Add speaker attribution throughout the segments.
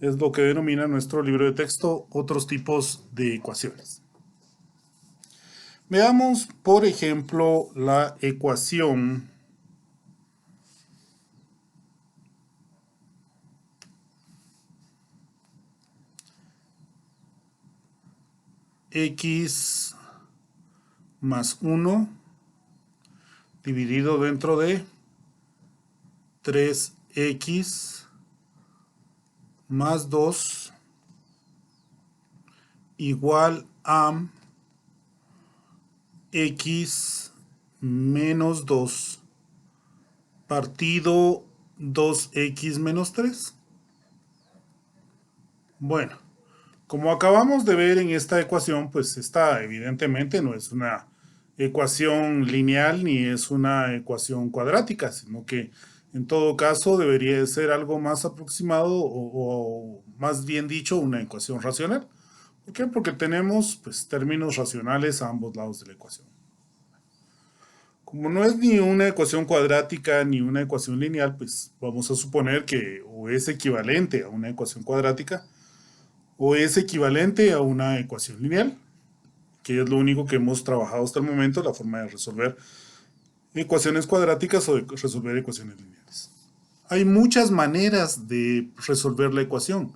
Speaker 1: Es lo que denomina nuestro libro de texto otros tipos de ecuaciones. Veamos, por ejemplo, la ecuación x más 1 dividido dentro de 3x más 2 igual a x menos 2 partido 2x menos 3. Bueno, como acabamos de ver en esta ecuación, pues esta evidentemente no es una ecuación lineal ni es una ecuación cuadrática, sino que en todo caso debería ser algo más aproximado o más bien dicho una ecuación racional. ¿Por qué? Porque tenemos pues términos racionales a ambos lados de la ecuación. Como no es ni una ecuación cuadrática ni una ecuación lineal, pues vamos a suponer que o es equivalente a una ecuación cuadrática o es equivalente a una ecuación lineal, que es lo único que hemos trabajado hasta el momento, la forma de resolver ecuaciones cuadráticas o de resolver ecuaciones lineales. Hay muchas maneras de resolver la ecuación.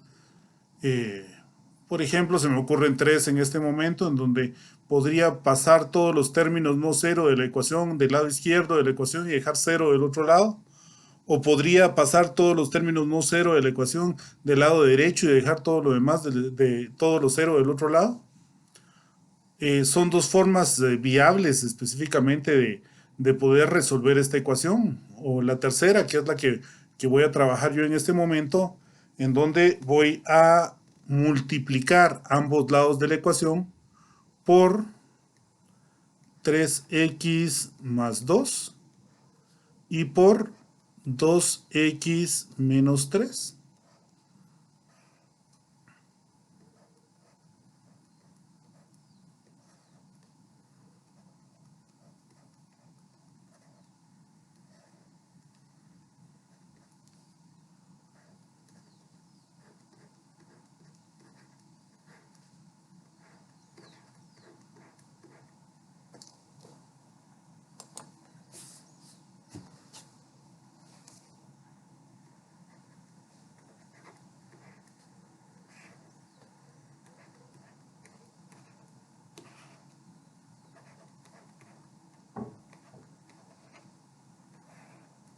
Speaker 1: Por ejemplo, se me ocurren tres en este momento, en donde podría pasar todos los términos no cero de la ecuación del lado izquierdo de la ecuación y dejar cero del otro lado. O podría pasar todos los términos no cero de la ecuación del lado derecho y dejar todo lo demás de todo lo cero del otro lado. Son dos formas viables específicamente de poder resolver esta ecuación. O la tercera, que es la que voy a trabajar yo en este momento, en donde voy a multiplicar ambos lados de la ecuación por 3x más 2 y por 2x menos 3.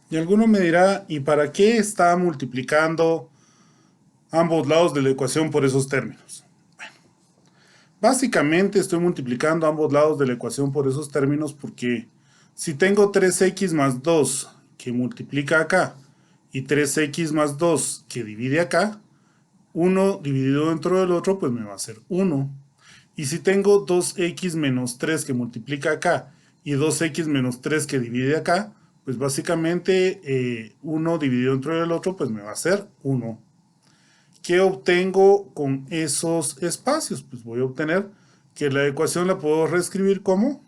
Speaker 1: Y alguno me dirá, ¿y para qué está multiplicando ambos lados de la ecuación por esos términos? Bueno, básicamente estoy multiplicando ambos lados de la ecuación por esos términos porque si tengo 3x más 2 que multiplica acá y 3x más 2 que divide acá, 1 dividido dentro del otro pues me va a ser 1. Y si tengo 2x menos 3 que multiplica acá y 2x menos 3 que divide acá, pues básicamente 1 dividido dentro del otro pues me va a ser 1. ¿Qué obtengo con esos espacios? Pues voy a obtener que la ecuación la puedo reescribir como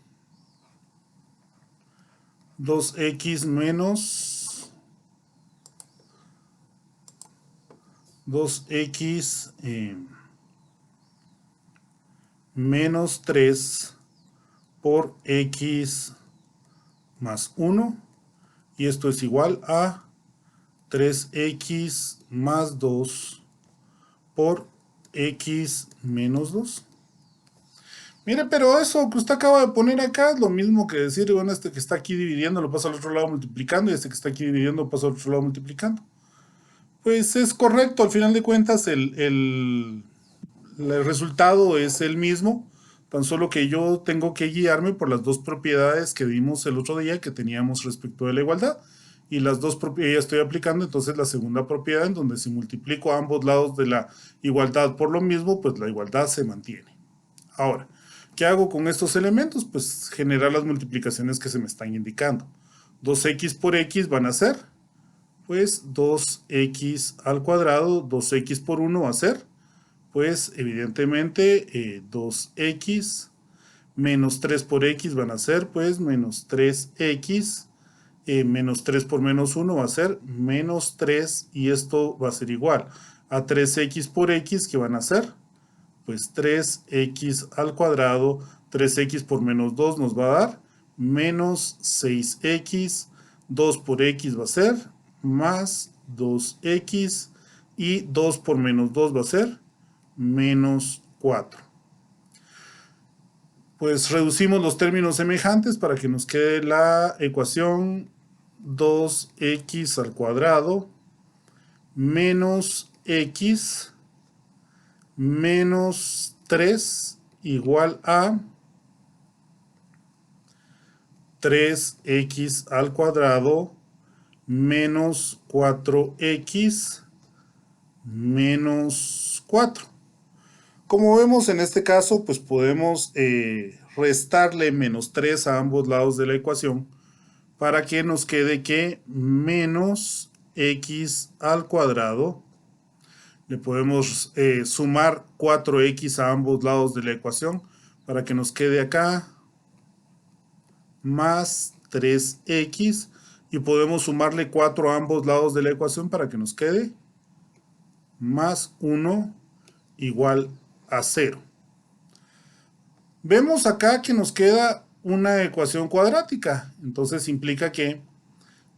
Speaker 1: 2x menos 2x menos 3 por x más 1, y esto es igual a 3x más 2 por x menos 2. Mire, pero eso que usted acaba de poner acá es lo mismo que decir, bueno, este que está aquí dividiendo lo pasa al otro lado multiplicando y este que está aquí dividiendo lo pasa al otro lado multiplicando. Pues es correcto, al final de cuentas el resultado es el mismo, tan solo que yo tengo que guiarme por las dos propiedades que vimos el otro día que teníamos respecto de la igualdad. Y las dos propiedades estoy aplicando entonces la segunda propiedad, en donde si multiplico a ambos lados de la igualdad por lo mismo, pues la igualdad se mantiene. Ahora, ¿qué hago con estos elementos? Pues generar las multiplicaciones que se me están indicando. 2x por x van a ser, pues 2x al cuadrado, 2x por 1 va a ser, pues evidentemente 2x menos 3 por x van a ser, pues menos 3x, menos 3 por menos 1 va a ser menos 3, y esto va a ser igual a 3x por x, ¿qué van a hacer? Pues 3x al cuadrado, 3x por menos 2 nos va a dar menos 6x, 2 por x va a ser más 2x, y 2 por menos 2 va a ser menos 4. Pues reducimos los términos semejantes para que nos quede la ecuación 2x al cuadrado menos x menos 3 igual a 3x al cuadrado menos 4x menos 4. Como vemos en este caso, pues podemos restarle menos 3 a ambos lados de la ecuación para que nos quede que menos x al cuadrado, le podemos sumar 4x a ambos lados de la ecuación para que nos quede acá más 3x, y podemos sumarle 4 a ambos lados de la ecuación para que nos quede más 1 igual a 0. Vemos acá que nos queda una ecuación cuadrática, entonces implica que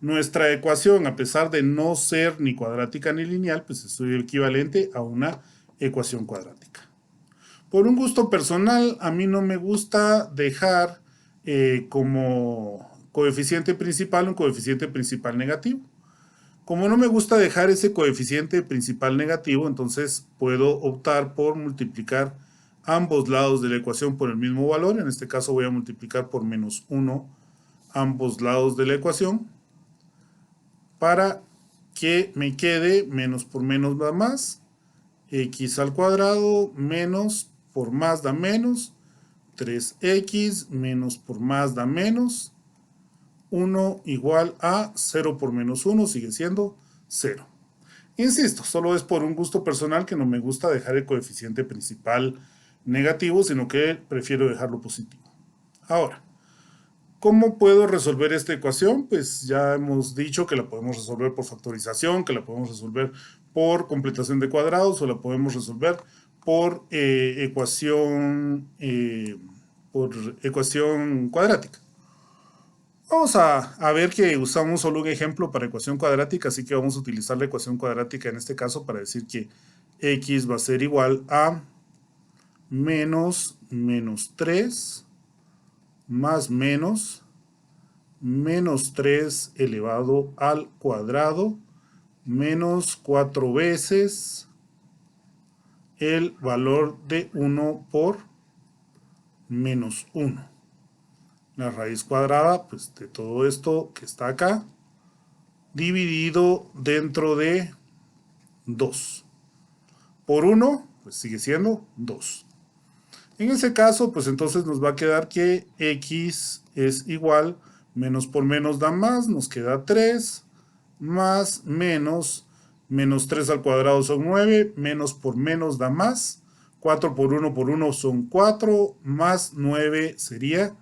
Speaker 1: nuestra ecuación, a pesar de no ser ni cuadrática ni lineal, pues es equivalente a una ecuación cuadrática. Por un gusto personal, a mí no me gusta dejar como coeficiente principal un coeficiente principal negativo. Como no me gusta dejar ese coeficiente principal negativo, entonces puedo optar por multiplicar ambos lados de la ecuación por el mismo valor. En este caso voy a multiplicar por menos 1 ambos lados de la ecuación para que me quede menos por menos da más, x al cuadrado menos por más da menos, 3x menos por más da menos, 1 igual a 0 por menos 1 sigue siendo 0. Insisto, solo es por un gusto personal que no me gusta dejar el coeficiente principal negativo, sino que prefiero dejarlo positivo. Ahora, ¿cómo puedo resolver esta ecuación? Pues ya hemos dicho que la podemos resolver por factorización, que la podemos resolver por completación de cuadrados, o la podemos resolver por ecuación cuadrática. Vamos a ver que usamos solo un ejemplo para ecuación cuadrática, así que vamos a utilizar la ecuación cuadrática en este caso para decir que x va a ser igual a menos 3 más menos 3 elevado al cuadrado menos 4 veces el valor de 1 por menos 1. La raíz cuadrada, pues, de todo esto que está acá, dividido dentro de 2. Por 1, pues sigue siendo 2. En ese caso, pues entonces nos va a quedar que x es igual, menos por menos da más, nos queda 3, más menos 3 al cuadrado son 9, menos por menos da más, 4 por 1 son 4, más 9 sería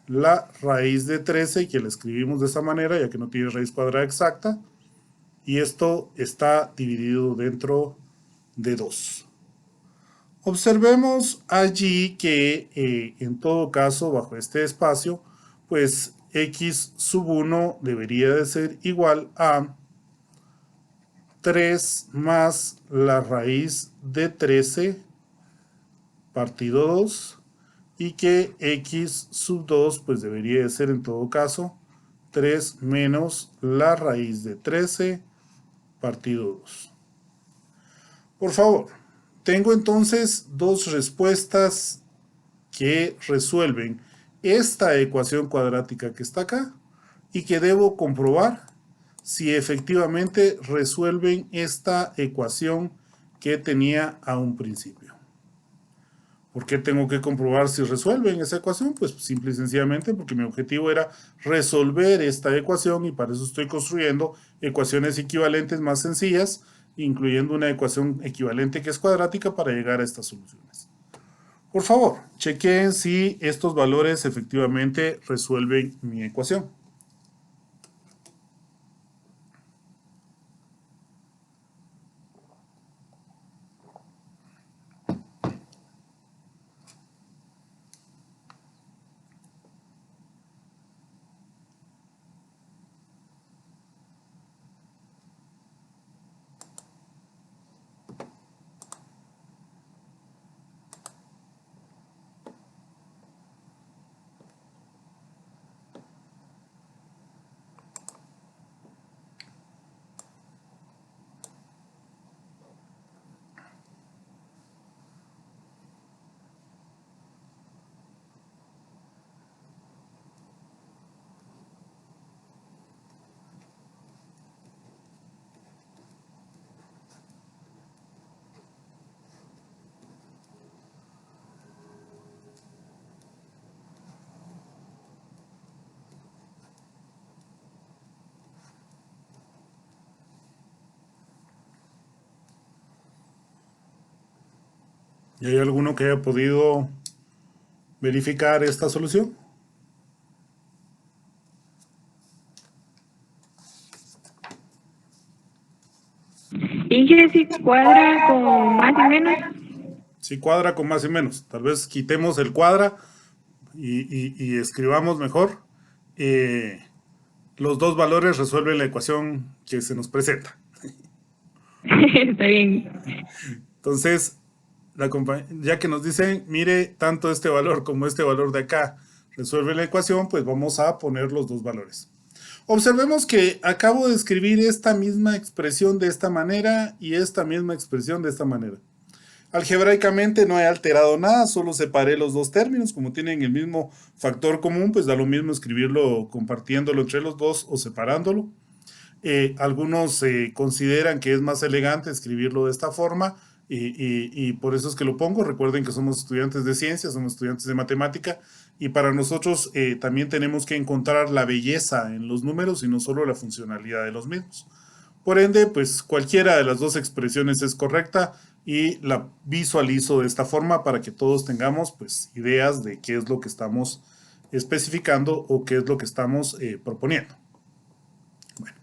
Speaker 1: la raíz de 13, que la escribimos de esa manera, ya que no tiene raíz cuadrada exacta, y esto está dividido dentro de 2. Observemos allí que en todo caso, bajo este espacio, pues x sub 1 debería de ser igual a 3 más la raíz de 13 partido 2, y que x sub 2 pues debería de ser en todo caso 3 menos la raíz de 13 partido 2. Por favor, tengo entonces dos respuestas que resuelven esta ecuación cuadrática que está acá y que debo comprobar si efectivamente resuelven esta ecuación que tenía a un principio. ¿Por qué tengo que comprobar si resuelven esa ecuación? Pues simple y sencillamente porque mi objetivo era resolver esta ecuación, y para eso estoy construyendo ecuaciones equivalentes más sencillas, incluyendo una ecuación equivalente que es cuadrática para llegar a estas soluciones. Por favor, chequen si estos valores efectivamente resuelven mi ecuación. ¿Y hay alguno que haya podido verificar esta solución?
Speaker 2: Y que si cuadra con más y menos.
Speaker 1: Sí cuadra con más y menos. Tal vez quitemos el cuadra y escribamos mejor. Los dos valores resuelven la ecuación que se nos presenta.
Speaker 2: Está bien.
Speaker 1: Entonces, ya que nos dicen, mire, tanto este valor como este valor de acá resuelve la ecuación, pues vamos a poner los dos valores. Observemos que acabo de escribir esta misma expresión de esta manera y esta misma expresión de esta manera. Algebraicamente no he alterado nada, solo separé los dos términos, como tienen el mismo factor común, pues da lo mismo escribirlo compartiéndolo entre los dos o separándolo. Algunos consideran que es más elegante escribirlo de esta forma y por eso es que lo pongo. Recuerden que somos estudiantes de ciencias, somos estudiantes de matemática y para nosotros también tenemos que encontrar la belleza en los números y no solo la funcionalidad de los mismos. Por ende, pues cualquiera de las dos expresiones es correcta y la visualizo de esta forma para que todos tengamos pues ideas de qué es lo que estamos especificando o qué es lo que estamos proponiendo. Bueno,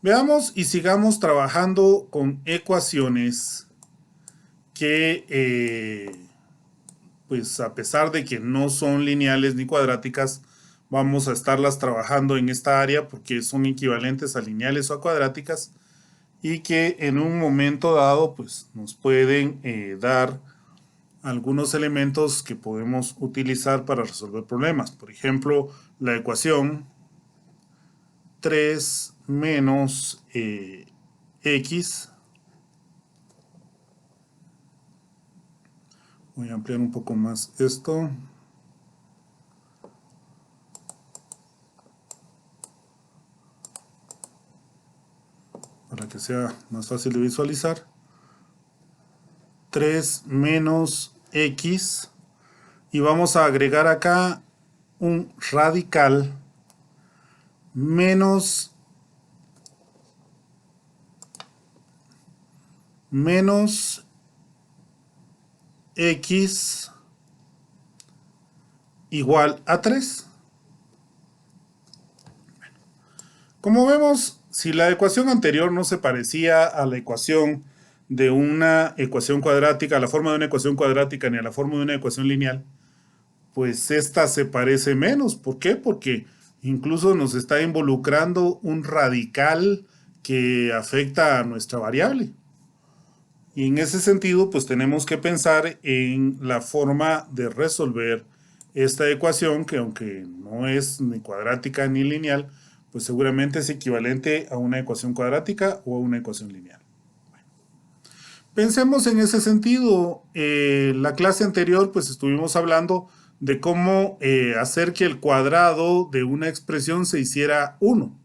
Speaker 1: veamos y sigamos trabajando con ecuaciones que pues a pesar de que no son lineales ni cuadráticas, vamos a estarlas trabajando en esta área porque son equivalentes a lineales o a cuadráticas y que en un momento dado pues nos pueden dar algunos elementos que podemos utilizar para resolver problemas. Por ejemplo, la ecuación 3 menos x. Voy a ampliar un poco más esto. Para que sea más fácil de visualizar. 3 menos x. Y vamos a agregar acá un radical menos x igual a 3. Como vemos, si la ecuación anterior no se parecía a la ecuación de una ecuación cuadrática, a la forma de una ecuación cuadrática ni a la forma de una ecuación lineal, pues esta se parece menos. ¿Por qué? Porque incluso nos está involucrando un radical que afecta a nuestra variable. Y en ese sentido, pues tenemos que pensar en la forma de resolver esta ecuación, que aunque no es ni cuadrática ni lineal, pues seguramente es equivalente a una ecuación cuadrática o a una ecuación lineal. Bueno, pensemos en ese sentido. La clase anterior, pues estuvimos hablando de cómo hacer que el cuadrado de una expresión se hiciera 1.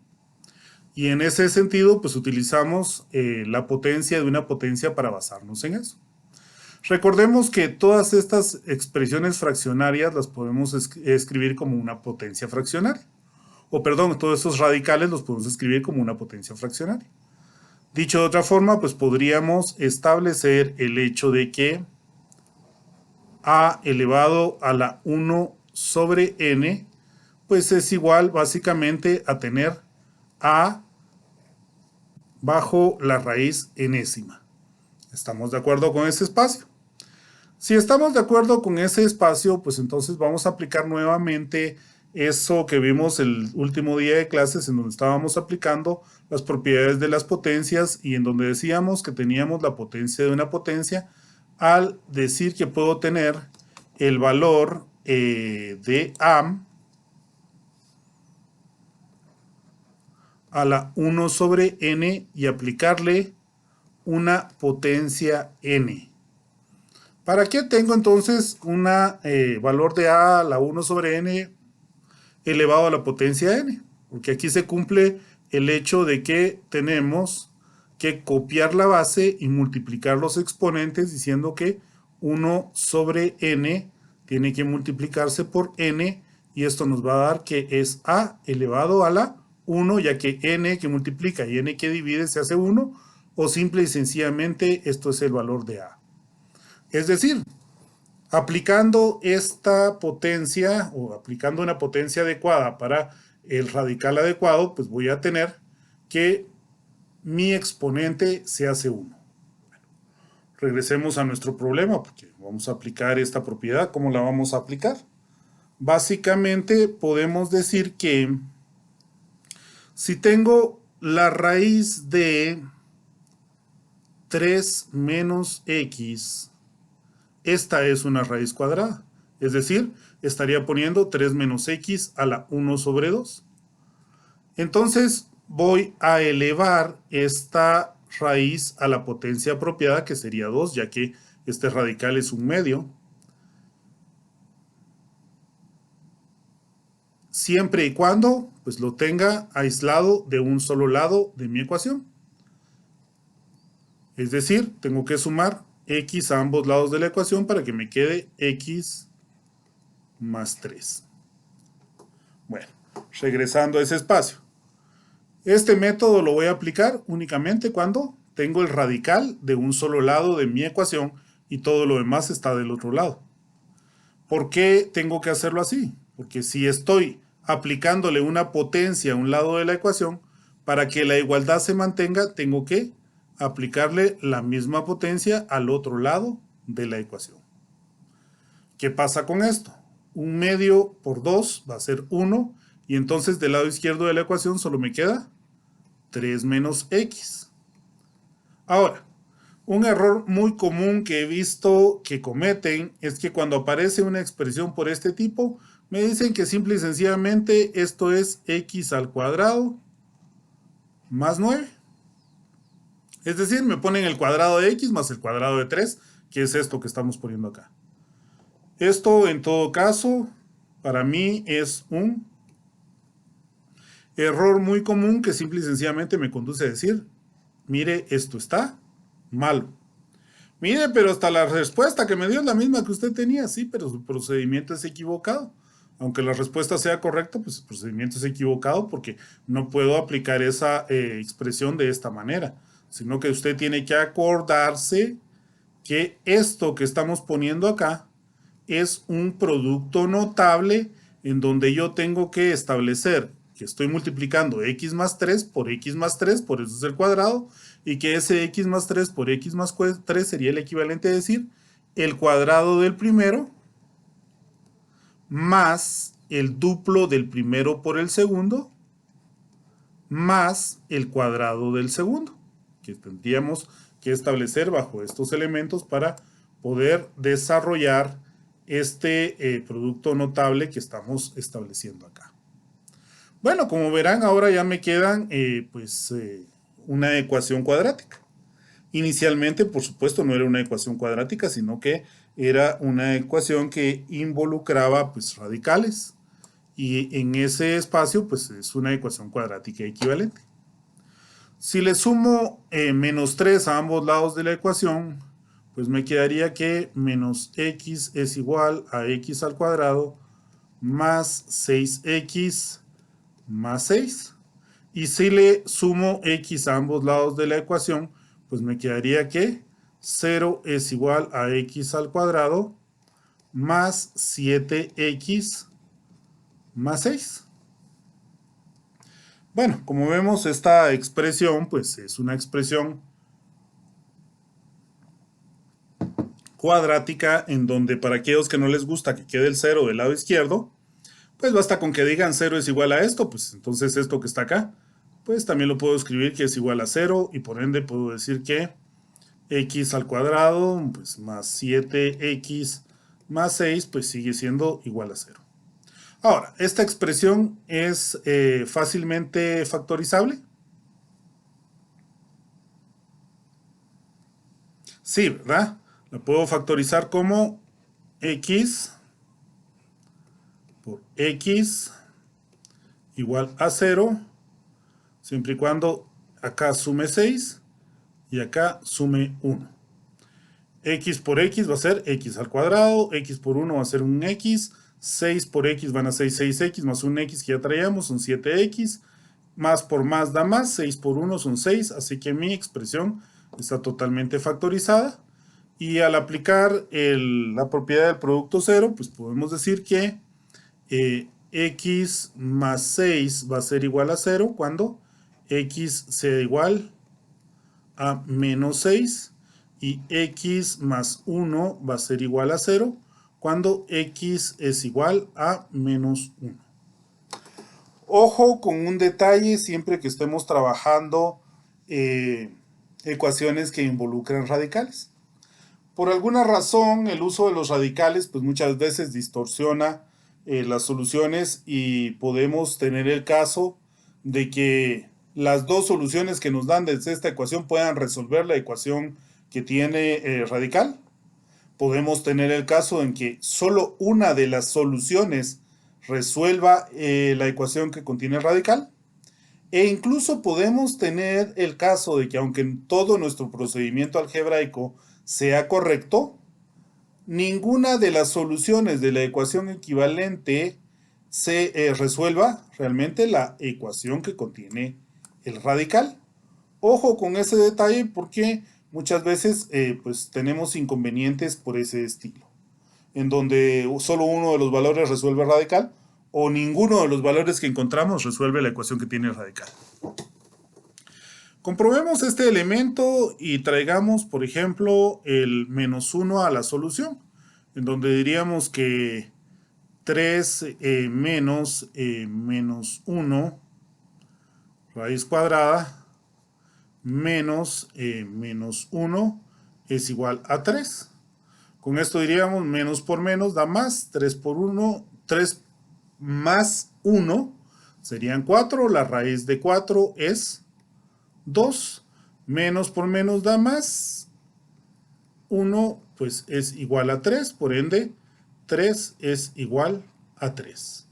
Speaker 1: Y en ese sentido, pues utilizamos la potencia de una potencia para basarnos en eso. Recordemos que todas estas expresiones fraccionarias las podemos escribir como una potencia fraccionaria. O perdón, todos estos radicales los podemos escribir como una potencia fraccionaria. Dicho de otra forma, pues podríamos establecer el hecho de que a elevado a la 1 sobre n, pues es igual básicamente a tener a bajo la raíz enésima. ¿Estamos de acuerdo con ese espacio? Si estamos de acuerdo con ese espacio, pues entonces vamos a aplicar nuevamente eso que vimos el último día de clases, en donde estábamos aplicando las propiedades de las potencias y en donde decíamos que teníamos la potencia de una potencia al decir que puedo tener el valor de a la 1 sobre n y aplicarle una potencia n. ¿Para qué tengo entonces un valor de a la 1 sobre n elevado a la potencia n? Porque aquí se cumple el hecho de que tenemos que copiar la base y multiplicar los exponentes diciendo que 1 sobre n tiene que multiplicarse por n y esto nos va a dar que es a elevado a la 1, ya que n que multiplica y n que divide se hace 1, o simple y sencillamente esto es el valor de a. Es decir, aplicando esta potencia o aplicando una potencia adecuada para el radical adecuado, pues voy a tener que mi exponente se hace 1. Regresemos a nuestro problema porque vamos a aplicar esta propiedad. ¿Cómo la vamos a aplicar? Básicamente podemos decir que si tengo la raíz de 3 menos x, esta es una raíz cuadrada. Es decir, estaría poniendo 3 menos x a la 1 sobre 2. Entonces voy a elevar esta raíz a la potencia apropiada, que sería 2, ya que este radical es un medio. Siempre y cuando pues lo tenga aislado de un solo lado de mi ecuación. Es decir, tengo que sumar x a ambos lados de la ecuación para que me quede x más 3. Bueno, regresando a ese espacio. Este método lo voy a aplicar únicamente cuando tengo el radical de un solo lado de mi ecuación y todo lo demás está del otro lado. ¿Por qué tengo que hacerlo así? Porque si estoy aplicándole una potencia a un lado de la ecuación, para que la igualdad se mantenga, tengo que aplicarle la misma potencia al otro lado de la ecuación. ¿Qué pasa con esto? Un medio por 2 va a ser 1, y entonces del lado izquierdo de la ecuación solo me queda 3 menos x. Ahora, un error muy común que he visto que cometen es que cuando aparece una expresión por este tipo, me dicen que simple y sencillamente esto es x al cuadrado más 9. Es decir, me ponen el cuadrado de x más el cuadrado de 3, que es esto que estamos poniendo acá. Esto, en todo caso, para mí es un error muy común que simple y sencillamente me conduce a decir, mire, esto está malo. Mire, pero hasta la respuesta que me dio es la misma que usted tenía. Sí, pero su procedimiento es equivocado. Aunque la respuesta sea correcta, pues el procedimiento es equivocado porque no puedo aplicar esa expresión de esta manera, sino que usted tiene que acordarse que esto que estamos poniendo acá es un producto notable en donde yo tengo que establecer que estoy multiplicando x más 3 por x más 3, por eso es el cuadrado, y que ese x más 3 por x más 3 sería el equivalente a decir el cuadrado del primero más el duplo del primero por el segundo más el cuadrado del segundo, que tendríamos que establecer bajo estos elementos para poder desarrollar este producto notable que estamos estableciendo acá. Bueno, como verán, ahora ya me quedan una ecuación cuadrática. Inicialmente, por supuesto, no era una ecuación cuadrática, sino que era una ecuación que involucraba pues radicales. Y en ese espacio, pues es una ecuación cuadrática equivalente. Si le sumo menos 3 a ambos lados de la ecuación, pues me quedaría que menos x es igual a x al cuadrado más 6x más 6. Y si le sumo x a ambos lados de la ecuación, pues me quedaría que 0 es igual a x al cuadrado más 7x más 6. Bueno, como vemos, esta expresión pues es una expresión cuadrática en donde para aquellos que no les gusta que quede el 0 del lado izquierdo, pues basta con que digan 0 es igual a esto, pues entonces esto que está acá, pues también lo puedo escribir que es igual a 0 y por ende puedo decir que x al cuadrado pues más 7x más 6 pues sigue siendo igual a 0. Ahora, ¿esta expresión es fácilmente factorizable? Sí, ¿verdad? La puedo factorizar como x por x igual a 0, siempre y cuando acá sume 6 y acá sume 1. X por x va a ser x al cuadrado, x por 1 va a ser un x, 6 por x van a ser 6x más un x que ya traíamos, son 7x, más por más da más, 6 por 1 son 6, así que mi expresión está totalmente factorizada. Y al aplicar la propiedad del producto cero, pues podemos decir que x más 6 va a ser igual a 0 cuando x sea igual a menos 6 y x más 1 va a ser igual a 0 cuando x es igual a menos 1. Ojo con un detalle siempre que estemos trabajando ecuaciones que involucran radicales. Por alguna razón, el uso de los radicales pues muchas veces distorsiona las soluciones y podemos tener el caso de que las dos soluciones que nos dan desde esta ecuación puedan resolver la ecuación que tiene radical. Podemos tener el caso en que solo una de las soluciones resuelva la ecuación que contiene radical. E incluso podemos tener el caso de que aunque todo nuestro procedimiento algebraico sea correcto, ninguna de las soluciones de la ecuación equivalente se resuelva realmente la ecuación que contiene el radical. Ojo con ese detalle porque muchas veces pues tenemos inconvenientes por ese estilo, en donde solo uno de los valores resuelve el radical o ninguno de los valores que encontramos resuelve la ecuación que tiene el radical. Comprobemos este elemento y traigamos, por ejemplo, el menos 1 a la solución, en donde diríamos que 3 menos 1 raíz cuadrada menos 1 es igual a 3. Con esto diríamos menos por menos da más, 3 por 1, 3 más 1 serían 4, la raíz de 4 es 2, menos por menos da más, 1 pues es igual a 3, por ende 3 es igual a 3.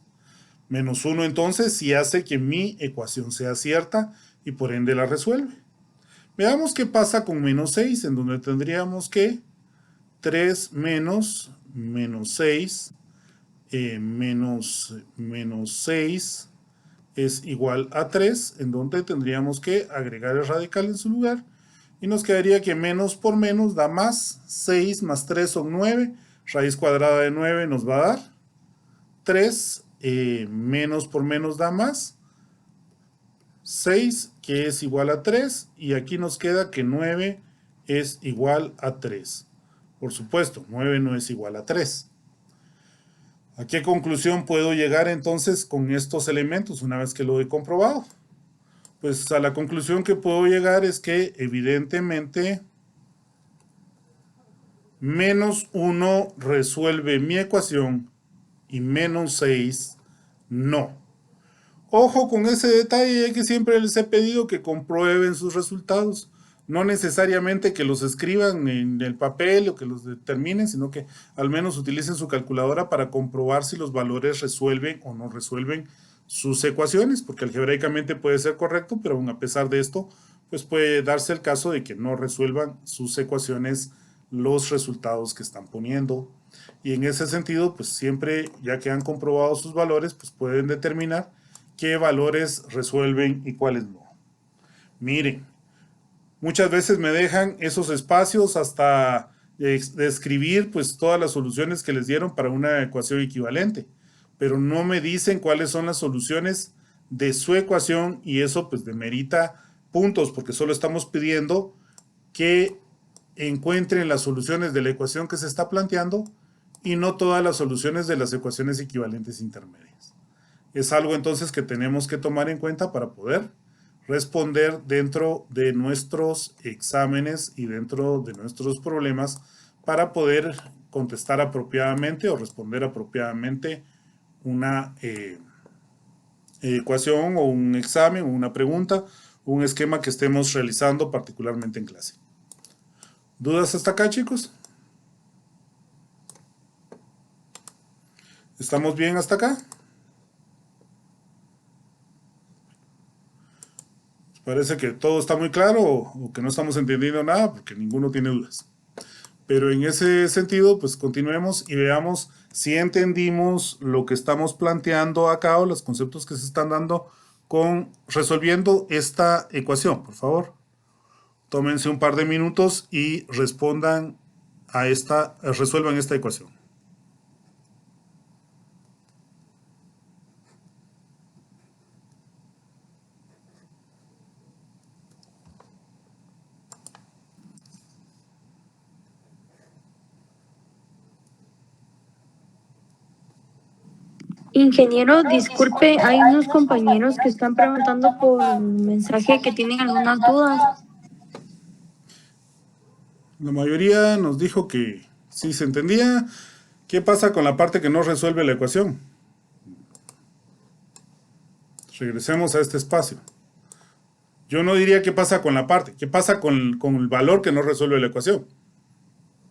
Speaker 1: Menos 1 entonces sí hace que mi ecuación sea cierta y por ende la resuelve. Veamos qué pasa con menos 6, en donde tendríamos que 3 menos 6 menos 6 es igual a 3, en donde tendríamos que agregar el radical en su lugar y nos quedaría que menos por menos da más, 6 más 3 son 9, raíz cuadrada de 9 nos va a dar 3, menos por menos da más, 6 que es igual a 3 y aquí nos queda que 9 es igual a 3. Por supuesto, 9 no es igual a 3. ¿A qué conclusión puedo llegar entonces con estos elementos una vez que lo he comprobado? Pues a la conclusión que puedo llegar es que evidentemente menos 1 resuelve mi ecuación y menos 6 no. Ojo con ese detalle que siempre les he pedido que comprueben sus resultados. No necesariamente que los escriban en el papel o que los determinen, sino que al menos utilicen su calculadora para comprobar si los valores resuelven o no resuelven sus ecuaciones, porque algebraicamente puede ser correcto, pero aún a pesar de esto, pues puede darse el caso de que no resuelvan sus ecuaciones los resultados que están poniendo. Y en ese sentido, pues siempre, ya que han comprobado sus valores, pues pueden determinar qué valores resuelven y cuáles no. Miren, muchas veces me dejan esos espacios hasta de escribir pues todas las soluciones que les dieron para una ecuación equivalente, pero no me dicen cuáles son las soluciones de su ecuación y eso pues demerita puntos porque solo estamos pidiendo que encuentren las soluciones de la ecuación que se está planteando y no todas las soluciones de las ecuaciones equivalentes intermedias. Es algo entonces que tenemos que tomar en cuenta para poder responder dentro de nuestros exámenes y dentro de nuestros problemas para poder contestar apropiadamente o responder apropiadamente una ecuación o un examen o una pregunta, un esquema que estemos realizando particularmente en clase. ¿Dudas hasta acá, chicos? ¿Estamos bien hasta acá? Parece que todo está muy claro o que no estamos entendiendo nada porque ninguno tiene dudas. Pero en ese sentido, pues continuemos y veamos si entendimos lo que estamos planteando acá o los conceptos que se están dando con resolviendo esta ecuación. Por favor, tómense un par de minutos y respondan resuelvan esta ecuación.
Speaker 3: Ingeniero, disculpe, hay unos compañeros que están preguntando por mensaje que tienen algunas dudas.
Speaker 1: La mayoría nos dijo que sí se entendía. ¿Qué pasa con la parte que no resuelve la ecuación? Regresemos a este espacio. Yo no diría qué pasa con la parte, qué pasa con el valor que no resuelve la ecuación.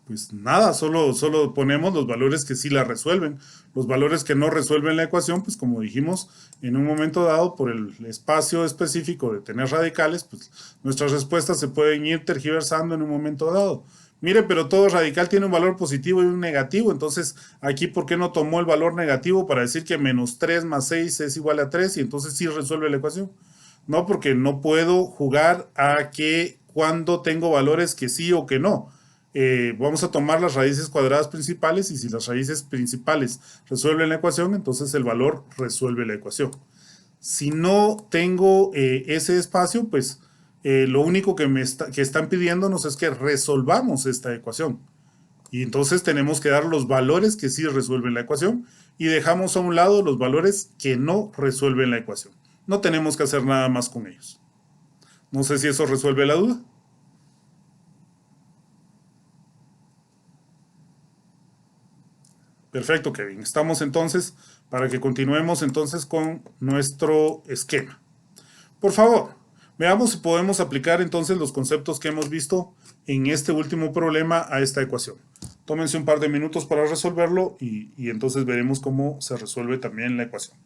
Speaker 1: Pues nada, solo ponemos los valores que sí la resuelven. Los valores que no resuelven la ecuación, pues como dijimos, en un momento dado, por el espacio específico de tener radicales, pues nuestras respuestas se pueden ir tergiversando en un momento dado. Mire, pero todo radical tiene un valor positivo y un negativo, entonces aquí, ¿por qué no tomó el valor negativo para decir que menos 3 más 6 es igual a 3 y entonces sí resuelve la ecuación? No, porque no puedo jugar a que cuando tengo valores que sí o que no. Vamos a tomar las raíces cuadradas principales y si las raíces principales resuelven la ecuación, entonces el valor resuelve la ecuación. Si no tengo ese espacio, pues lo único que están pidiéndonos es que resolvamos esta ecuación. Y entonces tenemos que dar los valores que sí resuelven la ecuación y dejamos a un lado los valores que no resuelven la ecuación. No tenemos que hacer nada más con ellos. No sé si eso resuelve la duda. Perfecto, Kevin. Estamos entonces para que continuemos entonces con nuestro esquema. Por favor, veamos si podemos aplicar entonces los conceptos que hemos visto en este último problema a esta ecuación. Tómense un par de minutos para resolverlo y entonces veremos cómo se resuelve también la ecuación.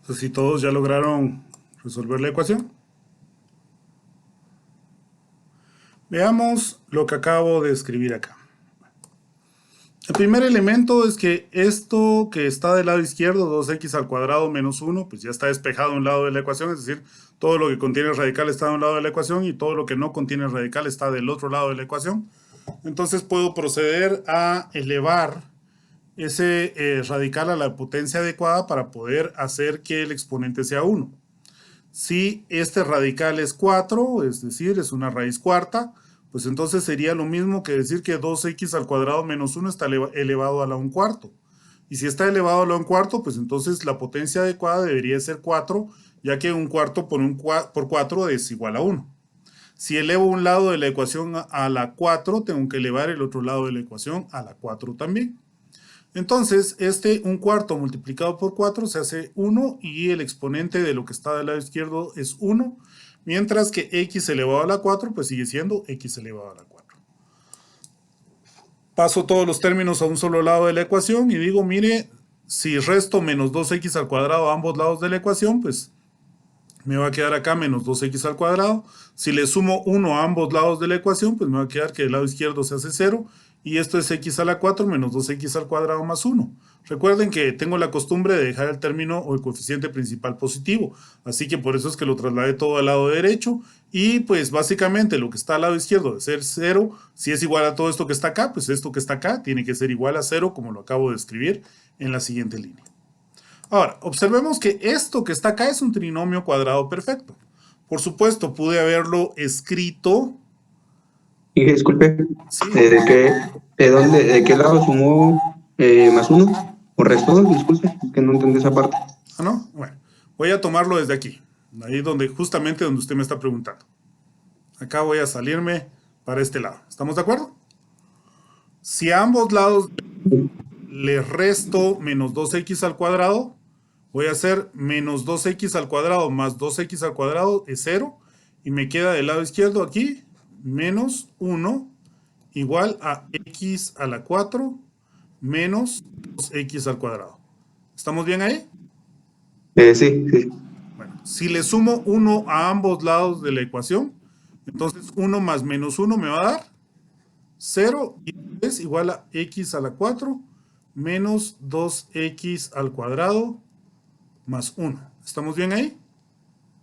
Speaker 1: Entonces, si todos ya lograron resolver la ecuación, veamos lo que acabo de escribir acá. El primer elemento es que esto que está del lado izquierdo, 2x al cuadrado menos 1, pues ya está despejado a un lado de la ecuación, es decir, todo lo que contiene radical está de un lado de la ecuación y todo lo que no contiene radical está del otro lado de la ecuación. Entonces puedo proceder a elevar ese radical a la potencia adecuada para poder hacer que el exponente sea 1. Si este radical es 4, es decir, es una raíz cuarta, pues entonces sería lo mismo que decir que 2x al cuadrado menos 1 está elevado a la 1/4. Y si está elevado a la 1/4, pues entonces la potencia adecuada debería ser 4, ya que 1/4 por 4 es igual a 1. Si elevo un lado de la ecuación a la 4, tengo que elevar el otro lado de la ecuación a la 4 también. Entonces, 1/4 multiplicado por 4 se hace 1 y el exponente de lo que está del lado izquierdo es 1, mientras que x elevado a la 4 pues sigue siendo x elevado a la 4. Paso todos los términos a un solo lado de la ecuación y digo, mire, si resto menos 2x al cuadrado a ambos lados de la ecuación, pues me va a quedar acá menos 2x al cuadrado. Si le sumo 1 a ambos lados de la ecuación, pues me va a quedar que del lado izquierdo se hace 0. Y esto es x a la 4 menos 2x al cuadrado más 1. Recuerden que tengo la costumbre de dejar el término o el coeficiente principal positivo. Así que por eso es que lo trasladé todo al lado derecho. Y pues básicamente lo que está al lado izquierdo de ser 0, si es igual a todo esto que está acá, pues esto que está acá tiene que ser igual a 0, como lo acabo de escribir en la siguiente línea. Ahora, observemos que esto que está acá es un trinomio cuadrado perfecto. Por supuesto, pude haberlo escrito.
Speaker 4: Y disculpe,
Speaker 1: Sí.
Speaker 4: ¿de qué lado sumó más 1? ¿O restó? Disculpe, que no entendí esa parte.
Speaker 1: ¿Ah, no? Bueno, voy a tomarlo desde aquí. Ahí justamente donde usted me está preguntando. Acá voy a salirme para este lado. ¿Estamos de acuerdo? Si a ambos lados le resto menos 2x al cuadrado, voy a hacer menos 2x al cuadrado más 2x al cuadrado es 0. Y me queda del lado izquierdo aquí menos 1 igual a x a la 4 menos 2x al cuadrado. ¿Estamos bien ahí?
Speaker 4: Sí.
Speaker 1: Bueno, si le sumo 1 a ambos lados de la ecuación, entonces 1 más menos 1 me va a dar 0 y es igual a x a la 4 menos 2x al cuadrado más 1. ¿Estamos bien ahí?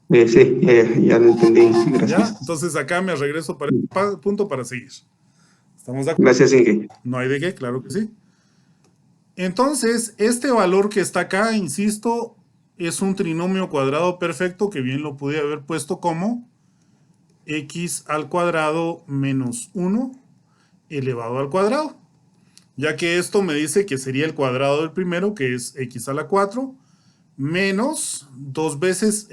Speaker 4: Sí, ya lo entendí. Gracias.
Speaker 1: ¿Ya? Entonces acá me regreso para el punto para seguir. ¿Estamos de acuerdo?
Speaker 4: Gracias, Inge.
Speaker 1: No hay de qué, claro que sí. Entonces, este valor que está acá, insisto, es un trinomio cuadrado perfecto que bien lo pude haber puesto como x al cuadrado menos 1 elevado al cuadrado, ya que esto me dice que sería el cuadrado del primero, que es x a la 4, menos 2 veces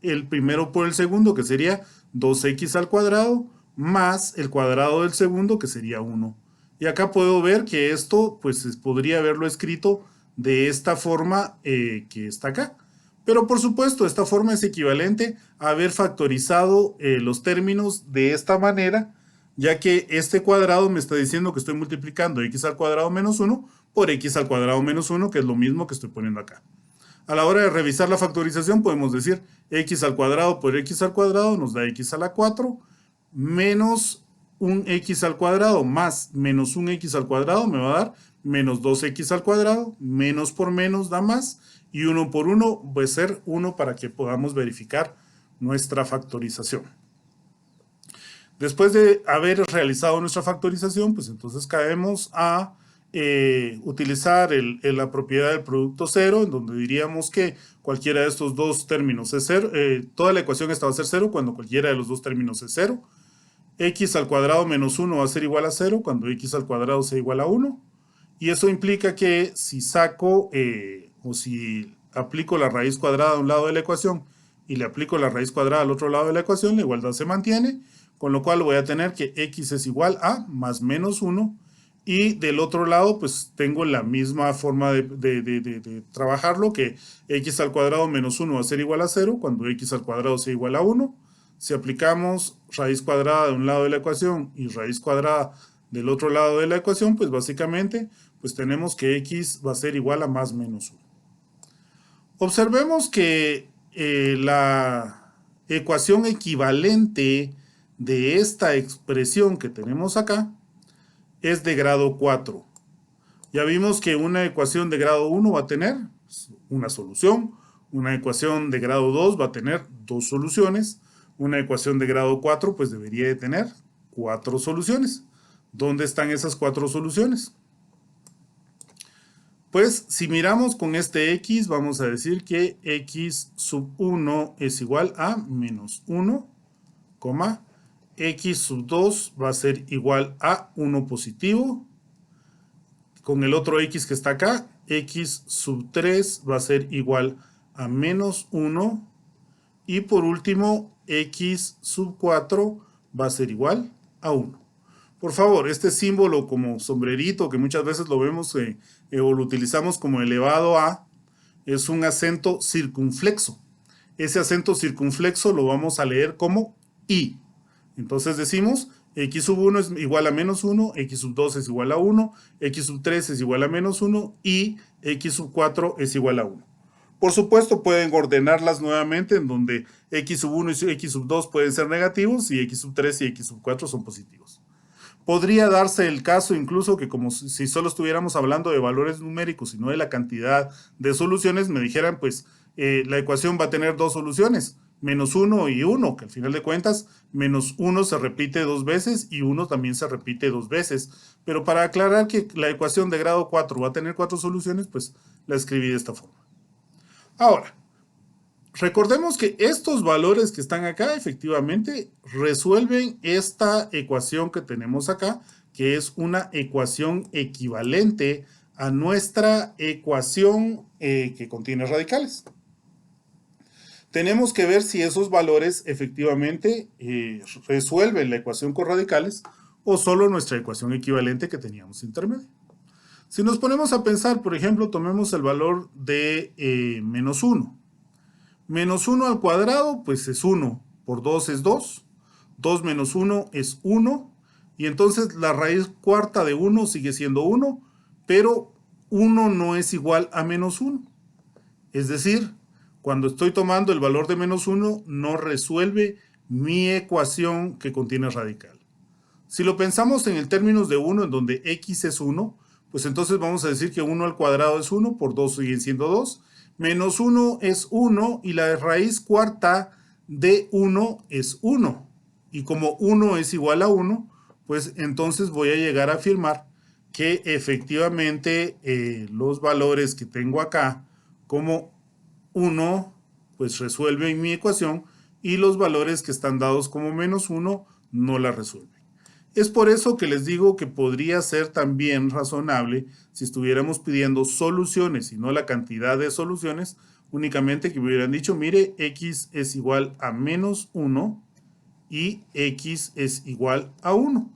Speaker 1: el primero por el segundo, que sería 2x al cuadrado, más el cuadrado del segundo, que sería 1. Y acá puedo ver que esto, pues podría haberlo escrito de esta forma que está acá. Pero por supuesto, esta forma es equivalente a haber factorizado los términos de esta manera, ya que este cuadrado me está diciendo que estoy multiplicando x al cuadrado menos 1 por x al cuadrado menos 1, que es lo mismo que estoy poniendo acá. A la hora de revisar la factorización podemos decir x al cuadrado por x al cuadrado nos da x a la 4 menos un x al cuadrado más menos un x al cuadrado me va a dar menos 2x al cuadrado, menos por menos da más, y 1 por 1 va a ser 1 para que podamos verificar nuestra factorización. Después de haber realizado nuestra factorización, pues entonces caemos a utilizar la propiedad del producto cero, en donde diríamos que cualquiera de estos dos términos es cero, toda la ecuación esta va a ser cero cuando cualquiera de los dos términos es cero. X al cuadrado menos 1 va a ser igual a 0 cuando x al cuadrado sea igual a 1. Y eso implica que si saco o si aplico la raíz cuadrada a un lado de la ecuación y le aplico la raíz cuadrada al otro lado de la ecuación, la igualdad se mantiene, con lo cual voy a tener que x es igual a más menos 1. Y del otro lado, pues tengo la misma forma de trabajarlo, que x al cuadrado menos 1 va a ser igual a 0 cuando x al cuadrado sea igual a 1. Si aplicamos raíz cuadrada de un lado de la ecuación y raíz cuadrada del otro lado de la ecuación, pues básicamente pues tenemos que x va a ser igual a más menos 1. Observemos que la ecuación equivalente de esta expresión que tenemos acá es de grado 4. Ya vimos que una ecuación de grado 1 va a tener una solución, una ecuación de grado 2 va a tener 2 soluciones, una ecuación de grado 4 pues debería de tener 4 soluciones. ¿Dónde están esas 4 soluciones? Pues si miramos con este x, vamos a decir que x sub 1 es igual a menos 1, x sub 2 va a ser igual a 1 positivo. Con el otro x que está acá, x sub 3 va a ser igual a menos 1. Y por último, x sub 4 va a ser igual a 1. Por favor, este símbolo como sombrerito, que muchas veces lo vemos o lo utilizamos como elevado a, es un acento circunflexo. Ese acento circunflexo lo vamos a leer como i. Entonces decimos, x sub 1 es igual a menos 1, x sub 2 es igual a 1, x sub 3 es igual a menos 1 y x sub 4 es igual a 1. Por supuesto, pueden ordenarlas nuevamente en donde x sub 1 y x sub 2 pueden ser negativos y x sub 3 y x sub 4 son positivos. Podría darse el caso incluso que como si solo estuviéramos hablando de valores numéricos y no de la cantidad de soluciones, me dijeran pues la ecuación va a tener 2 soluciones, menos 1 y 1, que al final de cuentas menos 1 se repite 2 veces y 1 también se repite 2 veces. Pero para aclarar que la ecuación de grado 4 va a tener 4 soluciones, pues la escribí de esta forma. Ahora, recordemos que estos valores que están acá efectivamente resuelven esta ecuación que tenemos acá, que es una ecuación equivalente a nuestra ecuación que contiene radicales. Tenemos que ver si esos valores efectivamente resuelven la ecuación con radicales o solo nuestra ecuación equivalente que teníamos intermedia. Si nos ponemos a pensar, por ejemplo, tomemos el valor de menos 1. Menos 1 al cuadrado, pues es 1. Por 2 es 2. 2 menos 1 es 1. Y entonces la raíz cuarta de 1 sigue siendo 1, pero 1 no es igual a menos 1. Es decir, cuando estoy tomando el valor de menos 1, no resuelve mi ecuación que contiene radical. Si lo pensamos en el términos de 1, en donde x es 1, pues entonces vamos a decir que 1 al cuadrado es 1, por 2 siguen siendo 2. Menos 1 es 1 y la raíz cuarta de 1 es 1. Y como 1 es igual a 1, pues entonces voy a llegar a afirmar que efectivamente los valores que tengo acá como 1, pues resuelven mi ecuación y los valores que están dados como menos 1 no la resuelven. Es por eso que les digo que podría ser también razonable si estuviéramos pidiendo soluciones y no la cantidad de soluciones, únicamente que me hubieran dicho, mire, x es igual a menos 1 y x es igual a 1,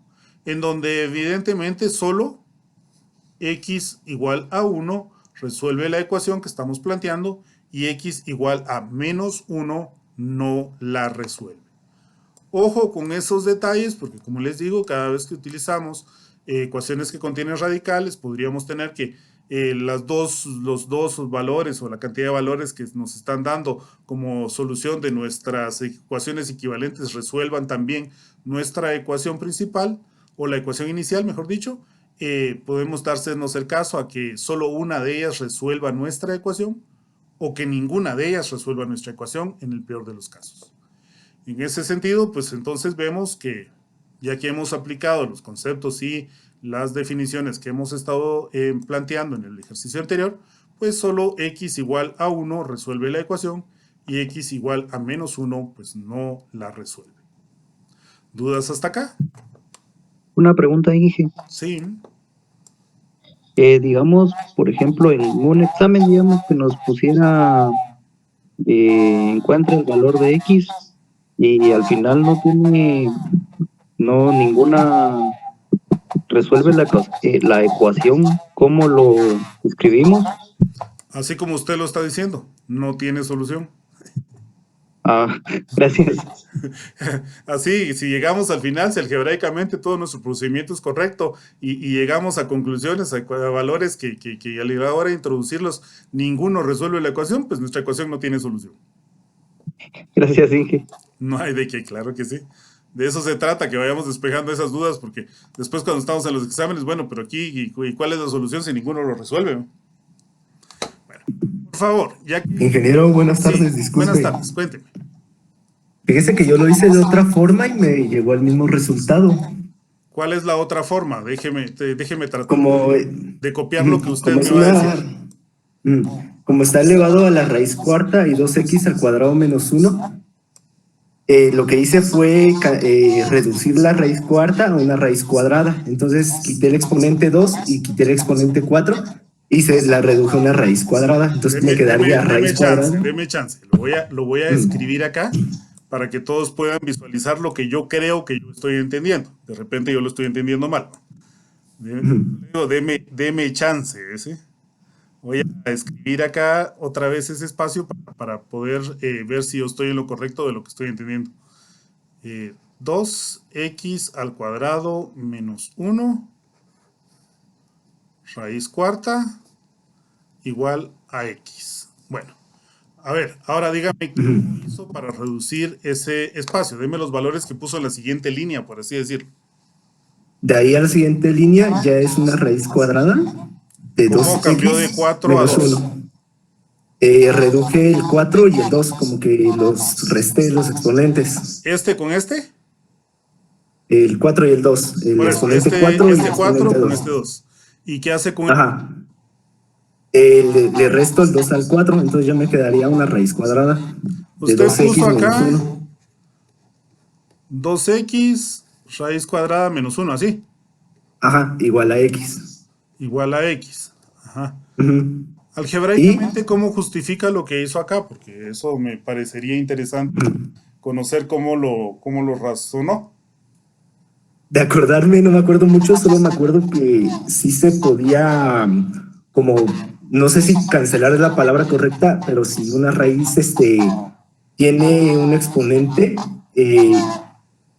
Speaker 1: en donde evidentemente solo x igual a 1 resuelve la ecuación que estamos planteando y x igual a menos 1 no la resuelve. Ojo con esos detalles porque como les digo, cada vez que utilizamos ecuaciones que contienen radicales, podríamos tener que los dos valores o la cantidad de valores que nos están dando como solución de nuestras ecuaciones equivalentes resuelvan también nuestra ecuación principal o la ecuación inicial, mejor dicho. Podemos darnos el caso a que solo una de ellas resuelva nuestra ecuación o que ninguna de ellas resuelva nuestra ecuación en el peor de los casos. En ese sentido, pues entonces vemos que ya que hemos aplicado los conceptos y las definiciones que hemos estado planteando en el ejercicio anterior, pues solo x igual a 1 resuelve la ecuación y x igual a menos 1 pues no la resuelve. ¿Dudas hasta acá?
Speaker 4: Una pregunta, Inge.
Speaker 1: Sí.
Speaker 4: Digamos, por ejemplo, en un examen, digamos, que nos pusiera, encuentra el valor de x y al final no tiene, ninguna, resuelve la ecuación, ¿cómo lo escribimos?
Speaker 1: Así como usted lo está diciendo, no tiene solución.
Speaker 4: Ah, gracias.
Speaker 1: Así, si llegamos al final, si algebraicamente todo nuestro procedimiento es correcto y llegamos a conclusiones, a valores que a la hora de introducirlos ninguno resuelve la ecuación, pues nuestra ecuación no tiene solución.
Speaker 4: Gracias, Inge.
Speaker 1: No hay de qué, claro que sí. De eso se trata, que vayamos despejando esas dudas, porque después cuando estamos en los exámenes, bueno, pero aquí, ¿y cuál es la solución si ninguno lo resuelve? Bueno, por favor, ya que...
Speaker 5: Ingeniero, buenas tardes,
Speaker 1: Sí,
Speaker 5: disculpe.
Speaker 1: buenas tardes, cuénteme.
Speaker 5: Fíjese que yo lo hice de otra forma y me llegó al mismo resultado.
Speaker 1: ¿Cuál es la otra forma? Déjeme tratar
Speaker 5: Como,
Speaker 1: de copiar lo que usted
Speaker 5: como
Speaker 1: me
Speaker 5: es
Speaker 1: va a decir.
Speaker 5: como está elevado a la raíz cuarta y 2x al cuadrado menos 1, lo que hice fue reducir la raíz cuarta a una raíz cuadrada. Entonces quité el exponente 2 y quité el exponente 4 y se la reduje a una raíz cuadrada. Entonces me quedaría raíz cuadrada.
Speaker 1: Deme chance. Lo voy a escribir acá para que todos puedan visualizar lo que yo creo que yo estoy entendiendo. De repente yo lo estoy entendiendo mal. Deme chance. ¿sí? Voy a escribir acá otra vez ese espacio para poder ver si yo estoy en lo correcto de lo que estoy entendiendo. 2x al cuadrado menos 1 raíz cuarta igual a x. Bueno, a ver, ahora dígame qué hizo para reducir ese espacio. Deme los valores que puso en la siguiente línea, por así decirlo.
Speaker 5: De ahí a la siguiente línea ya es una raíz cuadrada de 2x.
Speaker 1: ¿Cómo cambió de 4 a 2?
Speaker 5: Reduje el 4 y el 2, como que los resté los exponentes.
Speaker 1: ¿Este con este?
Speaker 5: El 4 y el 2. El
Speaker 1: Por eso,
Speaker 5: exponente 4 y el
Speaker 1: este 4
Speaker 5: exponente
Speaker 1: con
Speaker 5: 2.
Speaker 1: este 2. ¿Y qué hace con
Speaker 5: Ajá. Le resto el 2 al 4, entonces ya me quedaría una raíz cuadrada. De
Speaker 1: Usted
Speaker 5: 2x
Speaker 1: puso acá
Speaker 5: menos 1.
Speaker 1: 2x raíz cuadrada menos 1, así.
Speaker 5: Ajá, igual a x.
Speaker 1: Igual a x. Ajá.
Speaker 5: Ujú.
Speaker 1: Algebraicamente, ¿cómo justifica lo que hizo acá? Porque eso me parecería interesante conocer cómo lo razonó.
Speaker 5: De acordarme, no me acuerdo mucho, solo me acuerdo que sí se podía, como, no sé si cancelar es la palabra correcta, pero si una raíz tiene un exponente,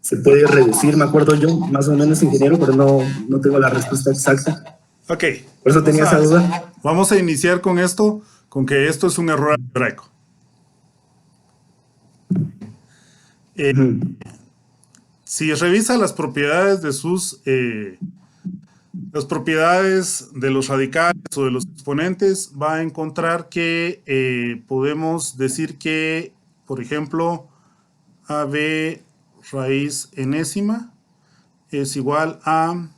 Speaker 5: se puede reducir, me acuerdo yo, más o menos ingeniero, pero no tengo la respuesta exacta.
Speaker 1: Ok.
Speaker 5: Por eso tenía esa duda.
Speaker 1: Vamos a iniciar con esto, con que esto es un error algebraico. Si revisa las propiedades de las propiedades de los radicales o de los exponentes, va a encontrar que podemos decir que, por ejemplo, AB raíz enésima es igual a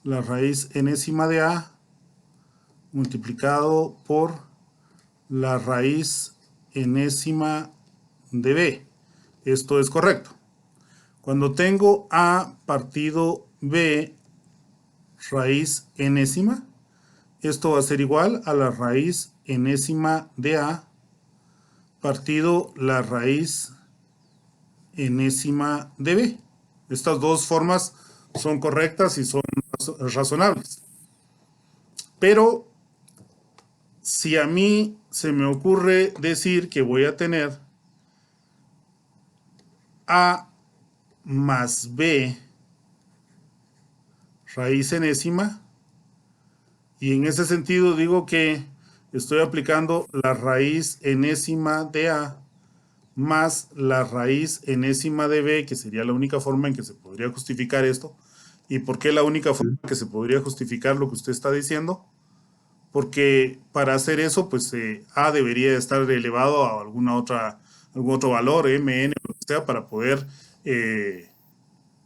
Speaker 1: la raíz enésima de A multiplicado por la raíz enésima de B. Esto es correcto. Cuando tengo A partido B raíz enésima, esto va a ser igual a la raíz enésima de A partido la raíz enésima de B. Estas dos formas son correctas y son razonables. Pero si a mí se me ocurre decir que voy a tener A más B raíz enésima, y en ese sentido digo que estoy aplicando la raíz enésima de A más la raíz enésima de B, que sería la única forma en que se podría justificar esto. ¿Y por qué la única forma en que se podría justificar lo que usted está diciendo? Porque para hacer eso, pues A debería estar elevado a algún otro valor, mn, o lo que sea, para poder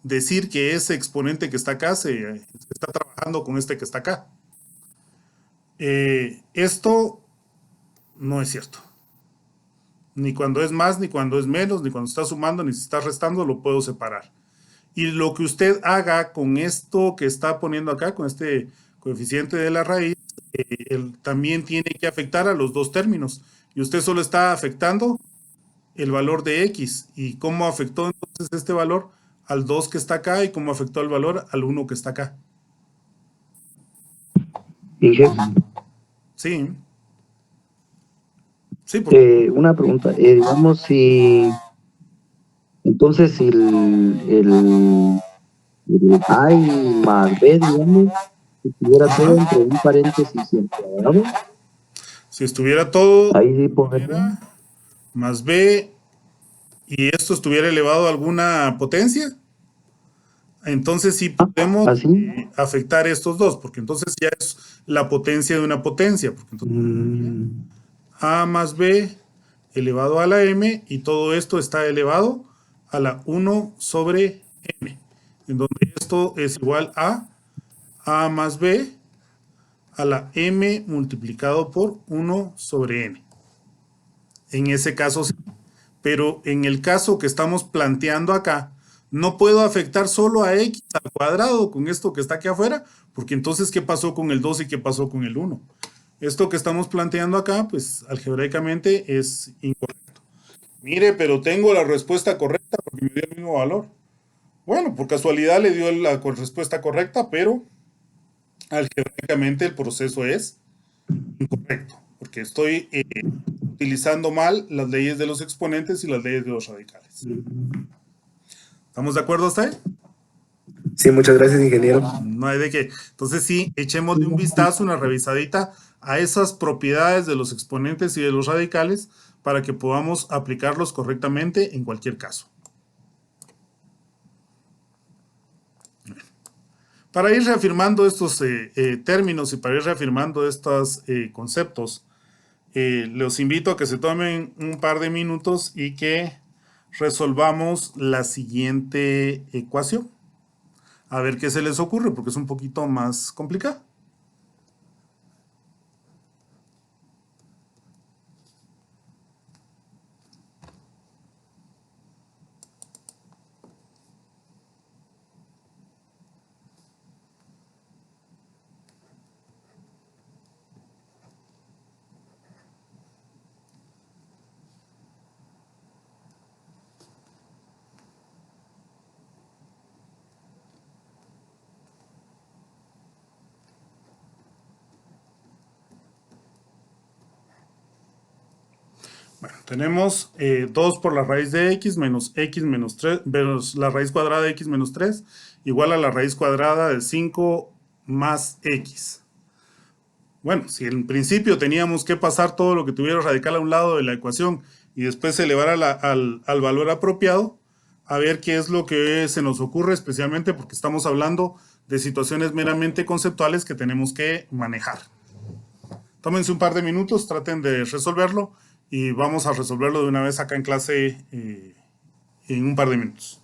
Speaker 1: decir que ese exponente que está acá se está trabajando con este que está acá. Esto no es cierto. Ni cuando es más, ni cuando es menos, ni cuando está sumando, ni si está restando, lo puedo separar. Y lo que usted haga con esto que está poniendo acá, con este coeficiente de la raíz, también tiene que afectar a los dos términos. Y usted solo está afectando el valor de x. ¿Y cómo afectó entonces este valor al 2 que está acá? ¿Y cómo afectó el valor al 1 que está acá?
Speaker 4: Inge,
Speaker 1: Sí. Sí, porque
Speaker 4: Una pregunta, digamos si entonces si el A y más B, digamos, si tuviera todo
Speaker 1: ajá,
Speaker 4: entre un paréntesis y el cuadrado,
Speaker 1: si estuviera todo
Speaker 4: ahí sí
Speaker 1: de esta
Speaker 4: podría,
Speaker 1: manera, más b, y esto estuviera elevado a alguna potencia, entonces sí podemos
Speaker 4: así,
Speaker 1: afectar estos dos, porque entonces ya es la potencia de una potencia, porque entonces
Speaker 5: Mm,
Speaker 1: a más b elevado a la m, y todo esto está elevado a la 1 sobre m, en donde esto es igual a más b a la m multiplicado por 1 sobre n. En ese caso sí. Pero en el caso que estamos planteando acá, no puedo afectar solo a x al cuadrado con esto que está aquí afuera, porque entonces, ¿qué pasó con el 2 y qué pasó con el 1? Esto que estamos planteando acá, pues algebraicamente es incorrecto. Mire, pero tengo la respuesta correcta porque me dio el mismo valor. Bueno, por casualidad le dio la respuesta correcta, pero algebraicamente el proceso es incorrecto, porque estoy utilizando mal las leyes de los exponentes y las leyes de los radicales. ¿Estamos de acuerdo hasta ahí?
Speaker 5: sí, muchas gracias, ingeniero.
Speaker 1: No hay de qué. Entonces sí, echémosle un vistazo, una revisadita a esas propiedades de los exponentes y de los radicales para que podamos aplicarlos correctamente en cualquier caso. Para ir reafirmando estos términos y para ir reafirmando estos conceptos, los invito a que se tomen un par de minutos y que resolvamos la siguiente ecuación. A ver qué se les ocurre, porque es un poquito más complicado. Bueno, tenemos 2 por la raíz de x menos 3, menos la raíz cuadrada de x menos 3, igual a la raíz cuadrada de 5 más x. Bueno, si en principio teníamos que pasar todo lo que tuviera radical a un lado de la ecuación y después elevar al valor apropiado, a ver qué es lo que se nos ocurre, especialmente porque estamos hablando de situaciones meramente conceptuales que tenemos que manejar. Tómense un par de minutos, traten de resolverlo y vamos a resolverlo de una vez acá en clase en un par de minutos.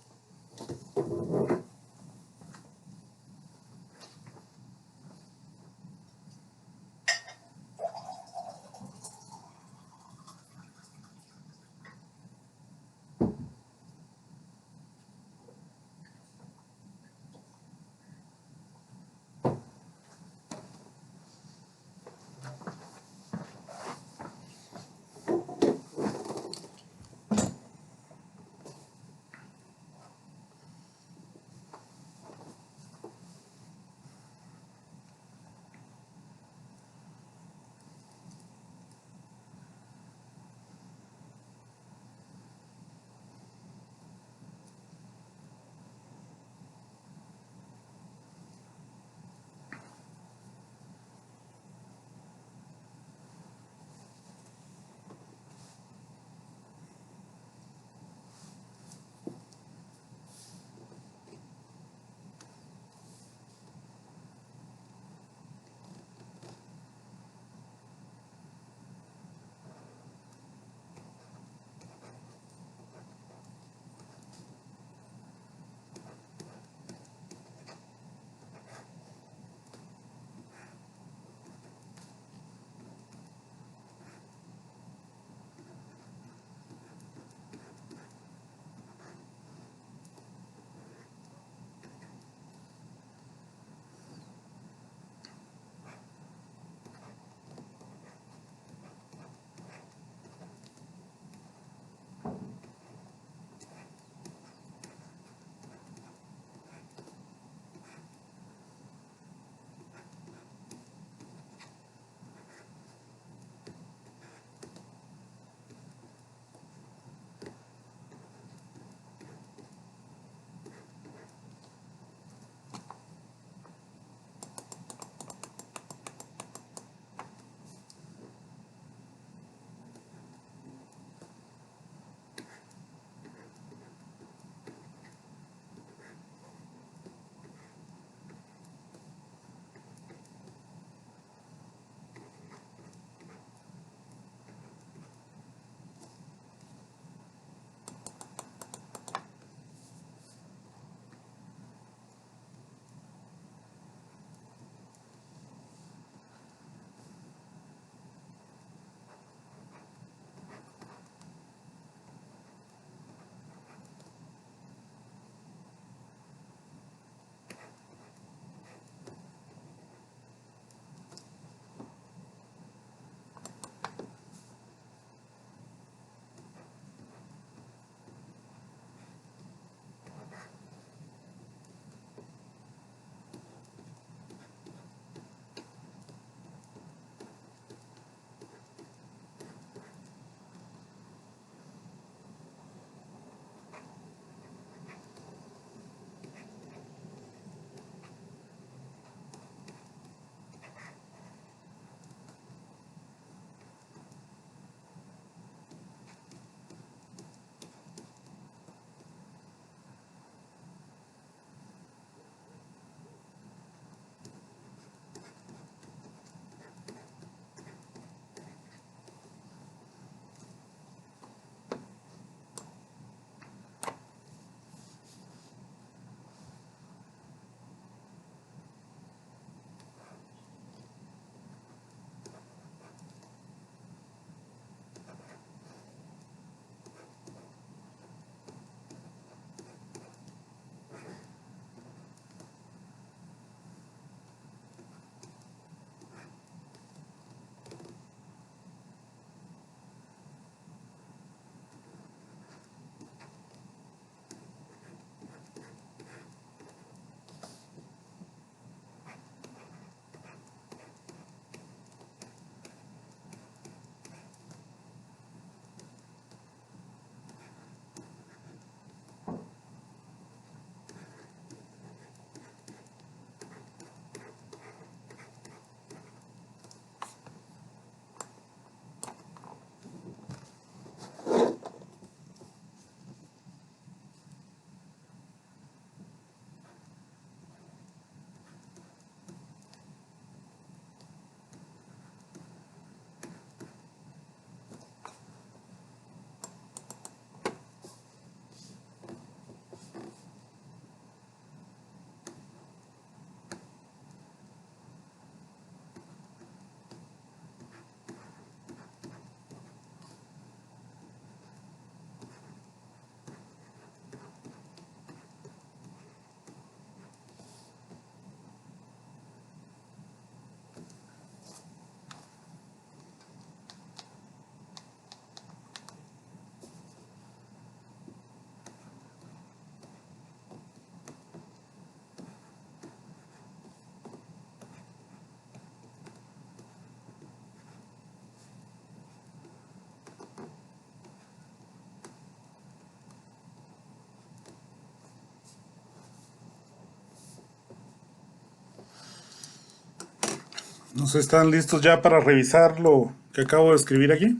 Speaker 1: No sé, ¿están listos ya para revisar lo que acabo de escribir aquí?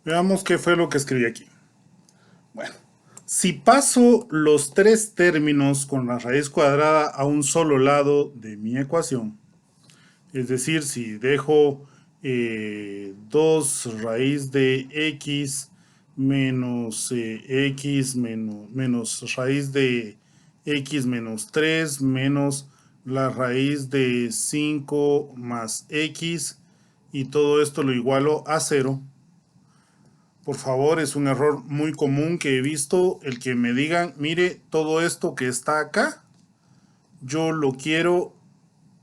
Speaker 1: Veamos qué fue lo que escribí aquí. Bueno, si paso los tres términos con la raíz cuadrada a un solo lado de mi ecuación, es decir, si dejo 2 raíz de x menos x menos raíz de x menos 3 menos la raíz de 5 más x y todo esto lo igualo a 0. Por favor, es un error muy común que he visto el que me digan, mire, todo esto que está acá, yo lo quiero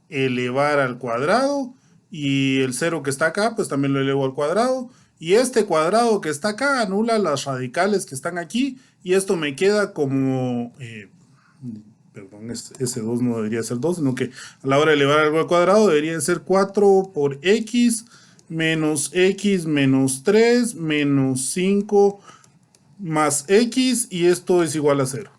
Speaker 1: elevar al cuadrado y el 0 que está acá, pues también lo elevo al cuadrado. Y este cuadrado que está acá anula las radicales que están aquí y esto me queda como... perdón, ese 2 no debería ser 2, sino que a la hora de elevar algo al cuadrado debería ser 4 por x menos 3 menos 5 más x y esto es igual a 0.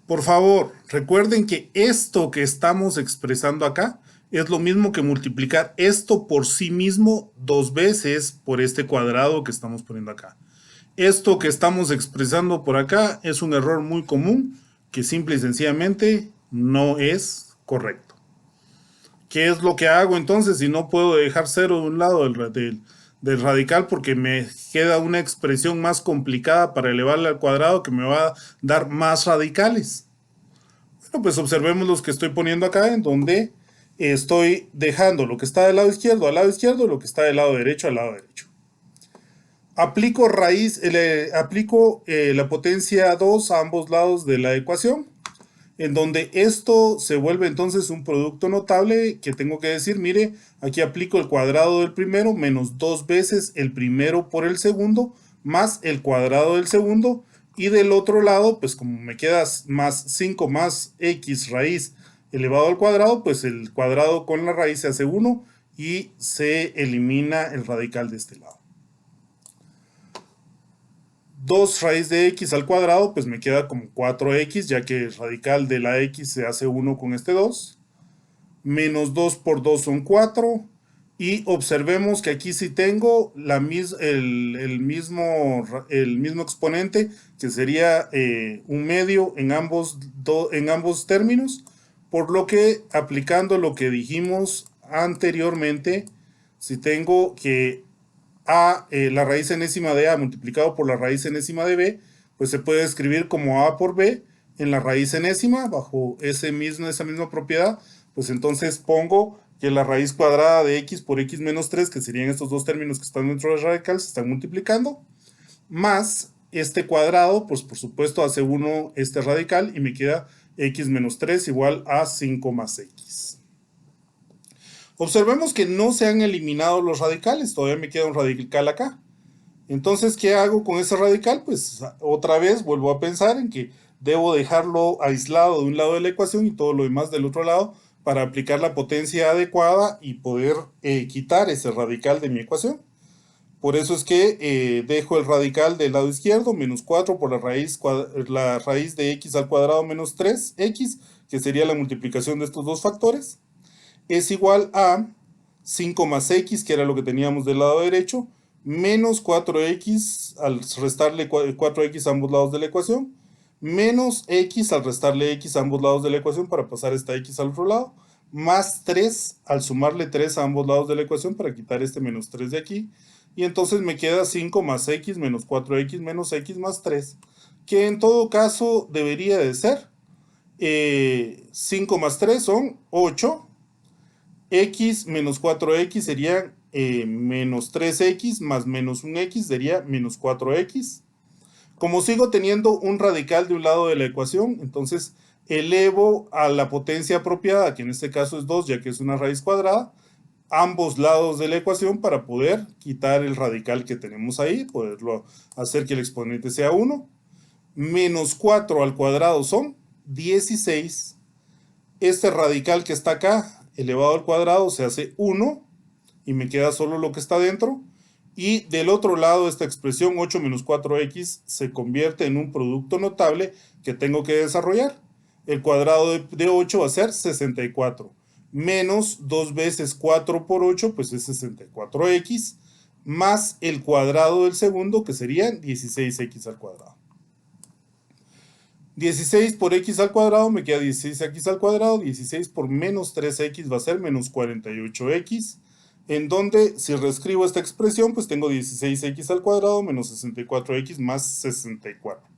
Speaker 1: Por favor, recuerden que esto que estamos expresando acá es lo mismo que multiplicar esto por sí mismo 2 veces por este cuadrado que estamos poniendo acá. Esto que estamos expresando por acá es un error muy común que simple y sencillamente no es correcto. ¿Qué es lo que hago entonces si no puedo dejar 0 de un lado del radical porque me queda una expresión más complicada para elevarle al cuadrado que me va a dar más radicales? Bueno, pues observemos los que estoy poniendo acá, en donde estoy dejando lo que está del lado izquierdo al lado izquierdo y lo que está del lado derecho al lado derecho. Aplico la potencia 2 a ambos lados de la ecuación, en donde esto se vuelve entonces un producto notable que tengo que decir, mire, aquí aplico el cuadrado del primero menos 2 veces el primero por el segundo más el cuadrado del segundo, y del otro lado, pues como me queda más 5 más x raíz elevado al cuadrado, pues el cuadrado con la raíz se hace 1 y se elimina el radical de este lado. 2 raíz de x al cuadrado, pues me queda como 4x, ya que el radical de la x se hace 1 con este 2. Menos 2 por 2 son 4. Y observemos que aquí sí tengo el mismo exponente, que sería un medio en ambos términos, por lo que aplicando lo que dijimos anteriormente, si tengo que la raíz enésima de a multiplicado por la raíz enésima de b, pues se puede escribir como a por b en la raíz enésima, bajo esa misma propiedad, pues entonces pongo que la raíz cuadrada de x por x menos 3, que serían estos dos términos que están dentro del radical, se están multiplicando, más este cuadrado, pues por supuesto hace 1 este radical y me queda x menos 3 igual a 5 más x. Observemos que no se han eliminado los radicales, todavía me queda un radical acá. Entonces, ¿qué hago con ese radical? Pues otra vez vuelvo a pensar en que debo dejarlo aislado de un lado de la ecuación y todo lo demás del otro lado para aplicar la potencia adecuada y poder quitar ese radical de mi ecuación. Por eso es que dejo el radical del lado izquierdo, menos 4 por la raíz de x al cuadrado menos 3x, que sería la multiplicación de estos dos factores, es igual a 5 más x, que era lo que teníamos del lado derecho, menos 4x al restarle 4x a ambos lados de la ecuación, menos x al restarle x a ambos lados de la ecuación para pasar esta x al otro lado, más 3 al sumarle 3 a ambos lados de la ecuación para quitar este menos 3 de aquí, y entonces me queda 5 más x menos 4x menos x más 3, que en todo caso debería de ser 5 más 3 son 8, x menos 4x sería menos 3x más menos 1x sería menos 4x. Como sigo teniendo un radical de un lado de la ecuación, entonces elevo a la potencia apropiada, que en este caso es 2, ya que es una raíz cuadrada, ambos lados de la ecuación para poder quitar el radical que tenemos ahí, poderlo hacer que el exponente sea 1. Menos 4 al cuadrado son 16. Este radical que está acá, elevado al cuadrado, se hace 1 y me queda solo lo que está dentro. Y del otro lado, esta expresión 8 menos 4x se convierte en un producto notable que tengo que desarrollar. El cuadrado de 8 va a ser 64. Menos 2 veces 4 por 8, pues es 64x. Más el cuadrado del segundo, que serían 16x al cuadrado. 16 por x al cuadrado me queda 16x al cuadrado. 16 por menos 3x va a ser menos 48x. En donde, si reescribo esta expresión, pues tengo 16x al cuadrado menos 64x más 64.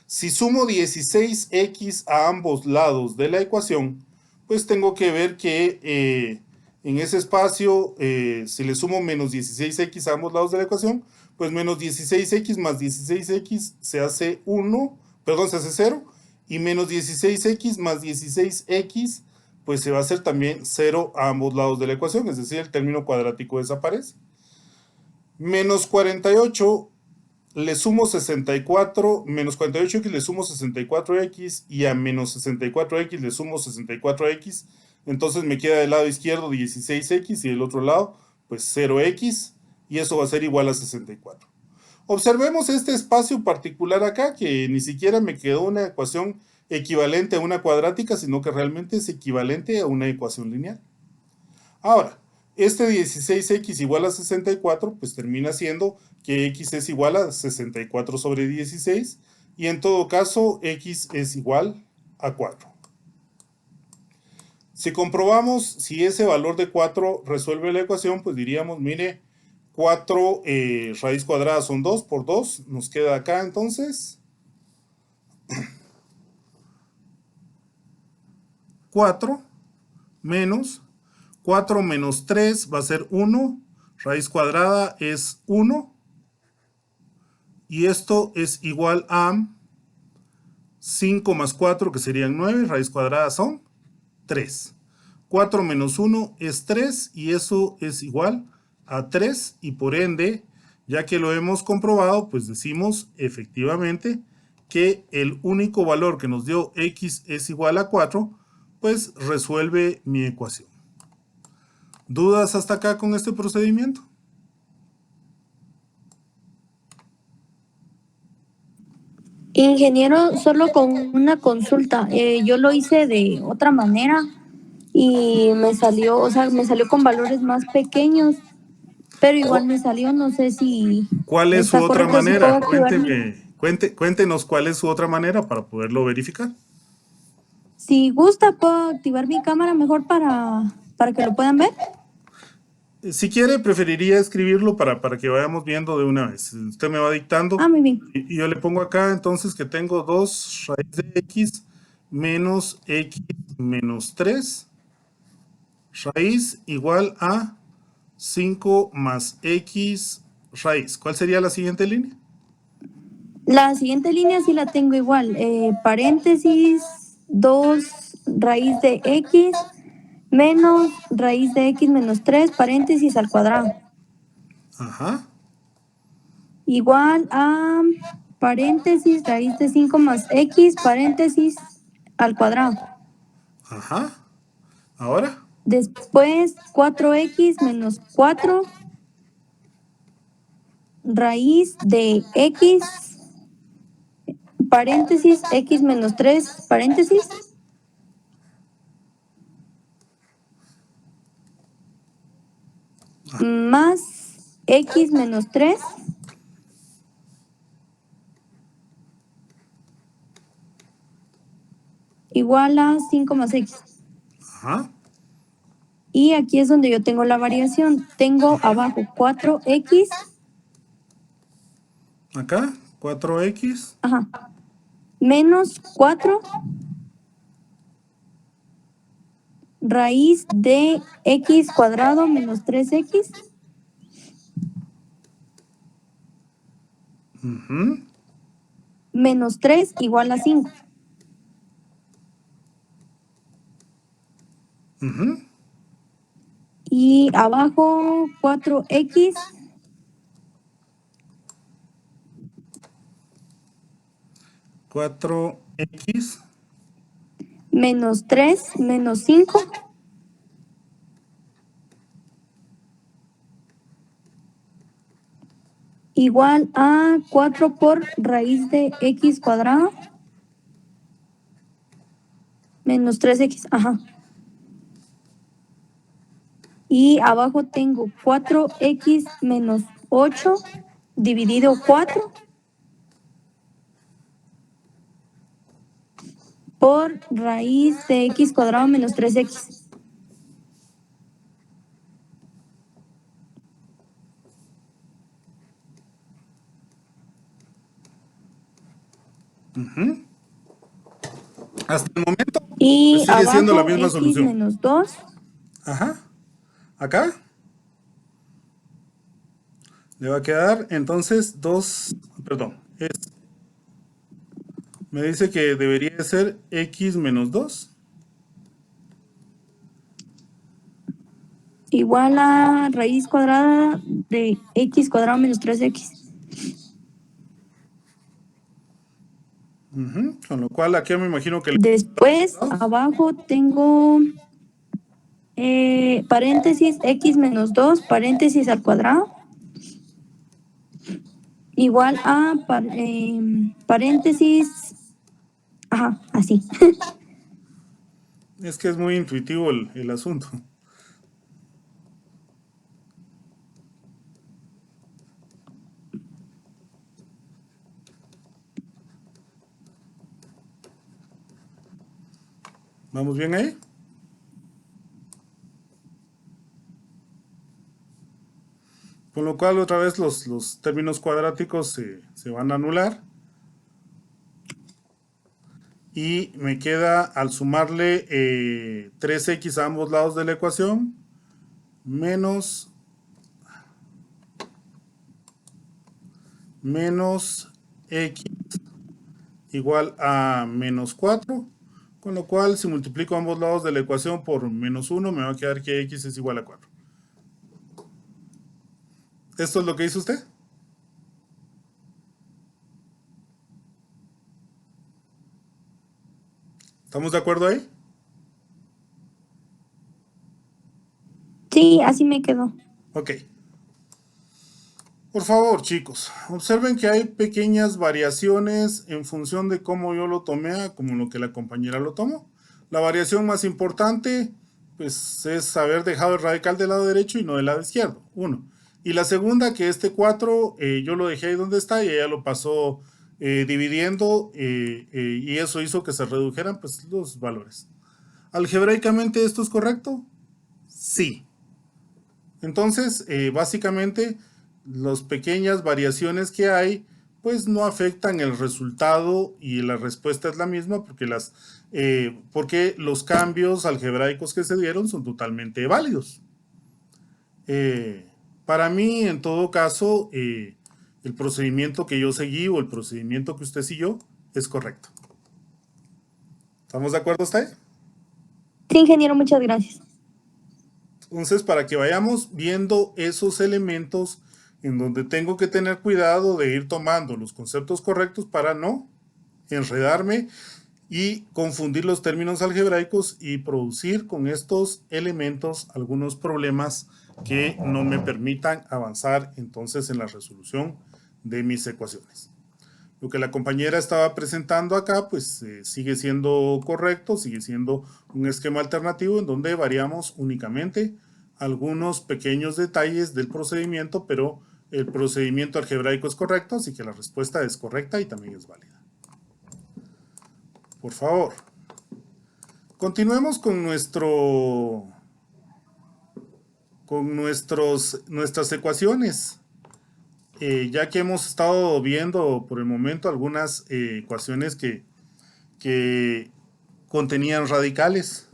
Speaker 1: Si sumo 16x a ambos lados de la ecuación, pues tengo que ver que en ese espacio, si le sumo menos 16x a ambos lados de la ecuación, pues menos 16x más 16x se hace 1, perdón, se hace 0, y menos 16x más 16x, pues se va a hacer también 0 a ambos lados de la ecuación, es decir, el término cuadrático desaparece. Menos 48 le sumo 64, menos 48x le sumo 64x y a menos 64x le sumo 64x, entonces me queda del lado izquierdo 16x y del otro lado pues 0x y eso va a ser igual a 64. Observemos este espacio particular acá que ni siquiera me quedó una ecuación equivalente a una cuadrática, sino que realmente es equivalente a una ecuación lineal. Ahora, este 16x igual a 64, pues termina siendo que x es igual a 64 sobre 16, y en todo caso, x es igual a 4. Si comprobamos si ese valor de 4 resuelve la ecuación, pues diríamos, mire, 4 raíz cuadrada son 2 por 2, nos queda acá entonces 4 menos 4 menos 3 va a ser 1, raíz cuadrada es 1, y esto es igual a 5 más 4, que serían 9, raíz cuadrada son 3. 4 menos 1 es 3, y eso es igual a 3, y por ende, ya que lo hemos comprobado, pues decimos efectivamente que el único valor que nos dio x es igual a 4, pues resuelve mi ecuación. ¿Dudas hasta acá con este procedimiento?
Speaker 3: Ingeniero, solo con una consulta. Yo lo hice de otra manera y me salió, o sea, me salió con valores más pequeños, pero igual me salió, no sé si
Speaker 1: ¿Cuál es su
Speaker 3: está
Speaker 1: otra
Speaker 3: correcto, si puedo
Speaker 1: manera?
Speaker 3: activar.
Speaker 1: Cuéntenos cuál es su otra manera para poderlo verificar.
Speaker 3: Si gusta, puedo activar mi cámara mejor para que lo puedan ver.
Speaker 1: Si quiere, preferiría escribirlo para que vayamos viendo de una vez. Usted me va dictando.
Speaker 3: Ah, muy bien.
Speaker 1: Y yo le pongo acá entonces que tengo 2 raíz de x menos 3 raíz igual a 5 más x raíz. ¿Cuál sería la siguiente línea?
Speaker 3: La siguiente línea sí la tengo igual. Paréntesis, 2 raíz de x menos raíz de x menos 3, paréntesis al cuadrado.
Speaker 1: Ajá.
Speaker 3: Igual a paréntesis, raíz de 5 más x, paréntesis al cuadrado.
Speaker 1: Ajá. Ahora.
Speaker 3: Después 4x menos 4 raíz de x, paréntesis, x menos 3, paréntesis. Más x menos 3 igual a 5 más x.
Speaker 1: Ajá.
Speaker 3: Y aquí es donde yo tengo la variación. Tengo abajo 4x.
Speaker 1: Acá, 4x.
Speaker 3: Ajá. Menos 4 raíz de x cuadrado menos 3x. Menos 3 igual a 5. Y abajo 4x. Menos 3 menos 5. igual a 4 por raíz de x cuadrado menos 3x, ajá. Y abajo tengo 4x menos 8 dividido 4 por raíz de x cuadrado menos 3x.
Speaker 1: Hasta el momento
Speaker 3: Y
Speaker 1: sigue
Speaker 3: abajo
Speaker 1: siendo la misma
Speaker 3: x
Speaker 1: solución.
Speaker 3: menos 2.
Speaker 1: Ajá. Acá le va a quedar entonces 2, perdón, me dice que debería ser x menos 2.
Speaker 3: Igual a raíz cuadrada de x cuadrado menos 3x.
Speaker 1: Con lo cual aquí me imagino que
Speaker 3: Después, abajo tengo paréntesis x menos 2, paréntesis al cuadrado, igual a paréntesis, ajá, así.
Speaker 1: es que es muy intuitivo el asunto. ¿Vamos bien ahí? Con lo cual otra vez los términos cuadráticos se van a anular. Y me queda al sumarle 3x a ambos lados de la ecuación menos x igual a menos 4. Con lo cual, si multiplico ambos lados de la ecuación por menos 1, me va a quedar que x es igual a 4. ¿Esto es lo que dice usted? ¿Estamos de acuerdo ahí?
Speaker 3: Sí, así me quedó.
Speaker 1: Ok. Por favor, chicos, observen que hay pequeñas variaciones en función de cómo yo lo tomé a como lo que la compañera lo tomó. La variación más importante, pues, es haber dejado el radical del lado derecho y no del lado izquierdo, 1. Y la segunda, que este 4, yo lo dejé ahí donde está y ella lo pasó dividiendo y eso hizo que se redujeran, pues, los valores. ¿Algebraicamente esto es correcto? Sí. Entonces, básicamente, las pequeñas variaciones que hay, pues no afectan el resultado y la respuesta es la misma porque los cambios algebraicos que se dieron son totalmente válidos. Para mí, en todo caso, el procedimiento que yo seguí o el procedimiento que usted siguió es correcto. ¿Estamos de acuerdo hasta ahí?
Speaker 3: Sí, ingeniero, muchas gracias.
Speaker 1: Entonces, para que vayamos viendo esos elementos en donde tengo que tener cuidado de ir tomando los conceptos correctos para no enredarme y confundir los términos algebraicos y producir con estos elementos algunos problemas que no me permitan avanzar entonces en la resolución de mis ecuaciones. Lo que la compañera estaba presentando acá, pues sigue siendo correcto, sigue siendo un esquema alternativo en donde variamos únicamente algunos pequeños detalles del procedimiento, pero el procedimiento algebraico es correcto, así que la respuesta es correcta y también es válida. Por favor, continuemos con nuestras ecuaciones. Ya que hemos estado viendo por el momento algunas ecuaciones que contenían radicales.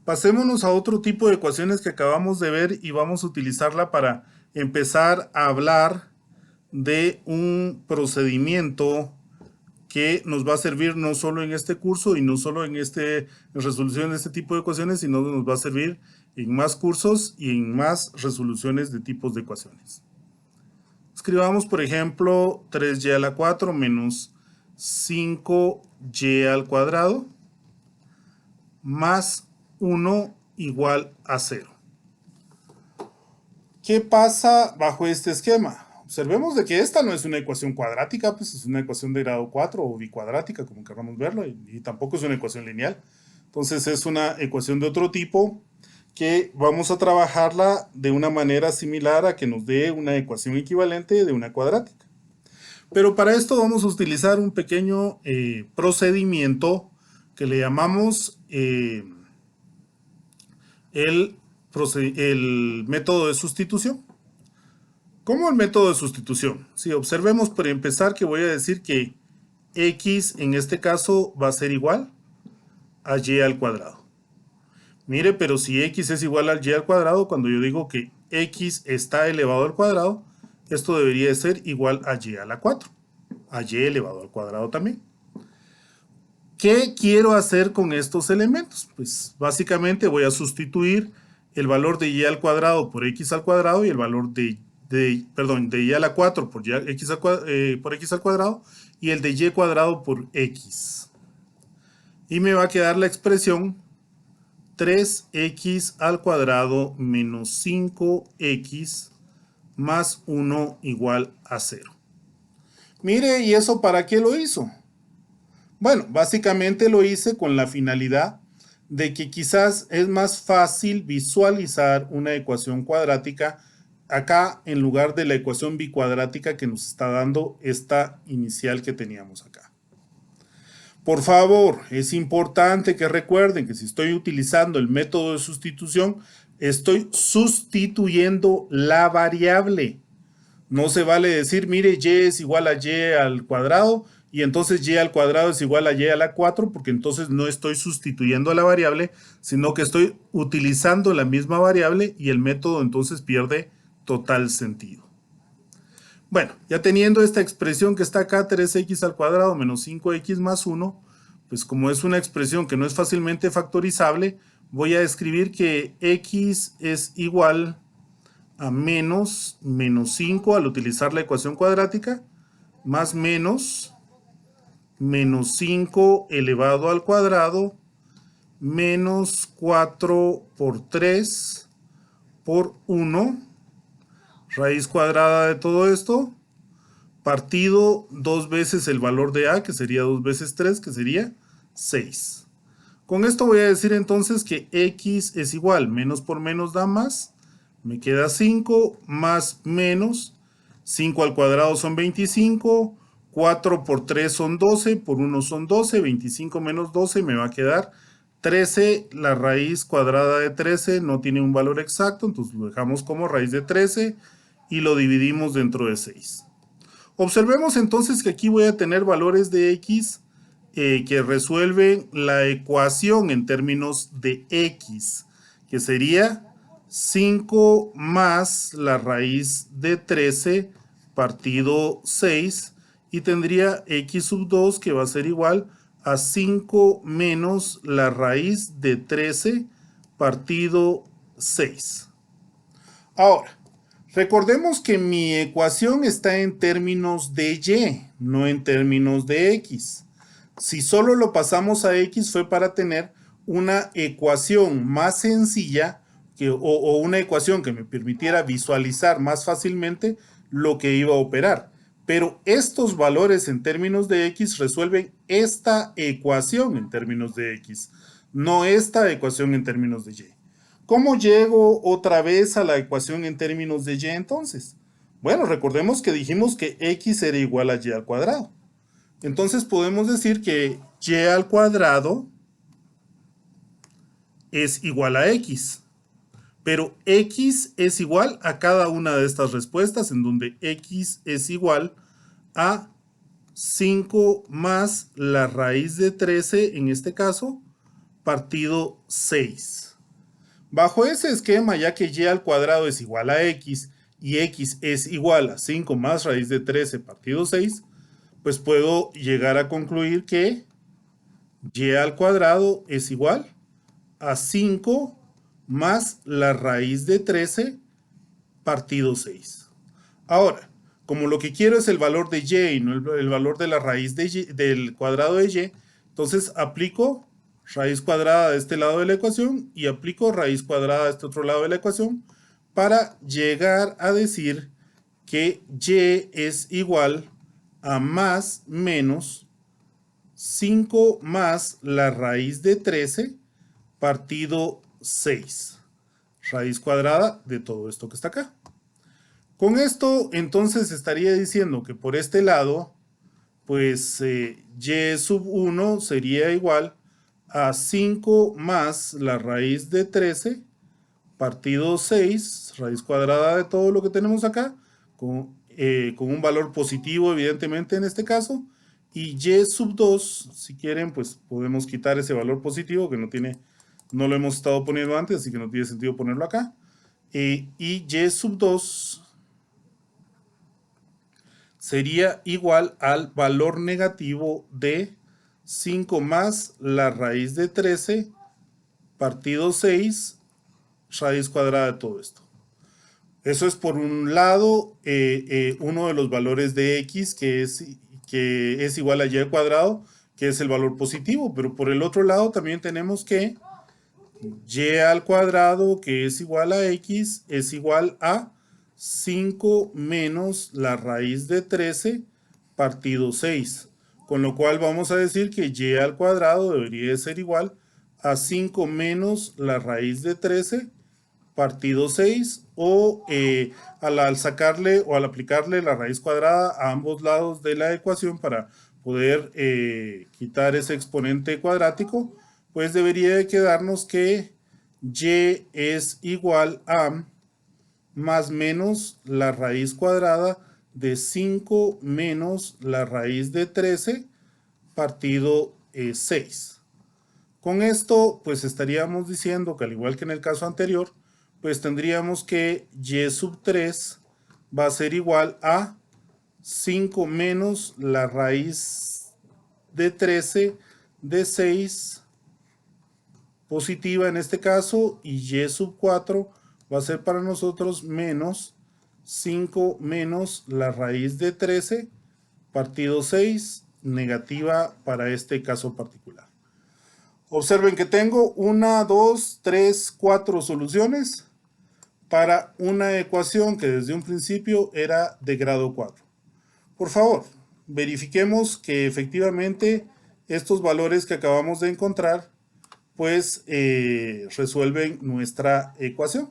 Speaker 1: Pasémonos a otro tipo de ecuaciones que acabamos de ver y vamos a utilizarla para empezar a hablar de un procedimiento que nos va a servir no solo en este curso y no solo en resolución de este tipo de ecuaciones, sino que nos va a servir en más cursos y en más resoluciones de tipos de ecuaciones. Escribamos, por ejemplo, 3y a la 4 menos 5y al cuadrado más 1 igual a 0. ¿Qué pasa bajo este esquema? observemos de que esta no es una ecuación cuadrática, pues es una ecuación de grado 4 o bicuadrática, como queramos verlo, y tampoco es una ecuación lineal. Entonces es una ecuación de otro tipo que vamos a trabajarla de una manera similar a que nos dé una ecuación equivalente de una cuadrática. Pero para esto vamos a utilizar un pequeño procedimiento que le llamamos el método de sustitución. ¿Cómo el método de sustitución? Si observemos por empezar que voy a decir que x en este caso va a ser igual a y al cuadrado. Mire, pero si x es igual al y al cuadrado, cuando yo digo que x está elevado al cuadrado, esto debería de ser igual a y a la 4, a y elevado al cuadrado también. ¿Qué quiero hacer con estos elementos? Pues básicamente voy a sustituir el valor de y al cuadrado por x al cuadrado y el valor de y a la 4 por x al cuadrado y el de y cuadrado por x. Y me va a quedar la expresión 3x al cuadrado menos 5x más 1 igual a 0. Mire, ¿y eso para qué lo hizo? Bueno, básicamente lo hice con la finalidad de que quizás es más fácil visualizar una ecuación cuadrática acá en lugar de la ecuación bicuadrática que nos está dando esta inicial que teníamos acá. Por favor, es importante que recuerden que si estoy utilizando el método de sustitución, estoy sustituyendo la variable. No se vale decir, mire, y es igual a y al cuadrado y entonces y al cuadrado es igual a y a la 4, porque entonces no estoy sustituyendo a la variable, sino que estoy utilizando la misma variable y el método entonces pierde total sentido. Bueno, ya teniendo esta expresión que está acá, 3x al cuadrado menos 5x más 1, pues como es una expresión que no es fácilmente factorizable, voy a escribir que x es igual a menos 5 al utilizar la ecuación cuadrática, más menos 5 elevado al cuadrado, menos 4 por 3 por 1, raíz cuadrada de todo esto, partido 2 veces el valor de a, que sería 2 veces 3, que sería 6. Con esto voy a decir entonces que x es igual, menos por menos da más, me queda 5, más menos, 5 al cuadrado son 25, 4 por 3 son 12, por 1 son 12, 25 menos 12 me va a quedar 13, la raíz cuadrada de 13 no tiene un valor exacto, entonces lo dejamos como raíz de 13 y lo dividimos dentro de 6. Observemos entonces que aquí voy a tener valores de x que resuelven la ecuación en términos de x, que sería 5 más la raíz de 13 partido 6, y tendría x sub 2 que va a ser igual a 5 menos la raíz de 13 partido 6. Ahora, recordemos que mi ecuación está en términos de y, no en términos de x. Si solo lo pasamos a x fue para tener una ecuación más sencilla o una ecuación que me permitiera visualizar más fácilmente lo que iba a operar. Pero estos valores en términos de x resuelven esta ecuación en términos de x, no esta ecuación en términos de y. ¿Cómo llego otra vez a la ecuación en términos de y entonces? Bueno, recordemos que dijimos que x era igual a y al cuadrado. Entonces podemos decir que y al cuadrado es igual a x. Pero x es igual a cada una de estas respuestas, en donde x es igual a 5 más la raíz de 13, en este caso, partido 6. Bajo ese esquema, ya que y al cuadrado es igual a x y x es igual a 5 más raíz de 13 partido 6, pues puedo llegar a concluir que y al cuadrado es igual a 5 más la raíz de 13 partido 6. Ahora, como lo que quiero es el valor de y, no el valor de la raíz de y, del cuadrado de y, entonces aplico raíz cuadrada de este lado de la ecuación y aplico raíz cuadrada de este otro lado de la ecuación para llegar a decir que y es igual a más menos 5 más la raíz de 13 partido 6. Raíz cuadrada de todo esto que está acá. Con esto, entonces, estaría diciendo que por este lado, pues y sub 1 sería igual a 5 más la raíz de 13 partido 6, raíz cuadrada de todo lo que tenemos acá, con un valor positivo, evidentemente, en este caso. Y y sub 2, si quieren, pues podemos quitar ese valor positivo que no lo hemos estado poniendo antes, así que no tiene sentido ponerlo acá. Y y sub 2 sería igual al valor negativo de 5 más la raíz de 13 partido 6, raíz cuadrada de todo esto. Eso es por un lado uno de los valores de x que es igual a y al cuadrado, que es el valor positivo, pero por el otro lado también tenemos que y al cuadrado, que es igual a x, es igual a 5 menos la raíz de 13 partido 6. Con lo cual vamos a decir que y al cuadrado debería de ser igual a 5 menos la raíz de 13 partido 6, o al sacarle o al aplicarle la raíz cuadrada a ambos lados de la ecuación para poder quitar ese exponente cuadrático, pues debería de quedarnos que y es igual a más menos la raíz cuadrada de 5 menos la raíz de 13 partido 6. Con esto, pues estaríamos diciendo que al igual que en el caso anterior, pues tendríamos que y sub 3 va a ser igual a 5 menos la raíz de 13 de 6 positiva en este caso, y y sub 4 va a ser para nosotros menos 5 menos la raíz de 13 partido 6 negativa para este caso particular. Observen que tengo 1, 2, 3, 4 soluciones para una ecuación que desde un principio era de grado 4. Por favor, verifiquemos que efectivamente estos valores que acabamos de encontrar pues resuelven nuestra ecuación.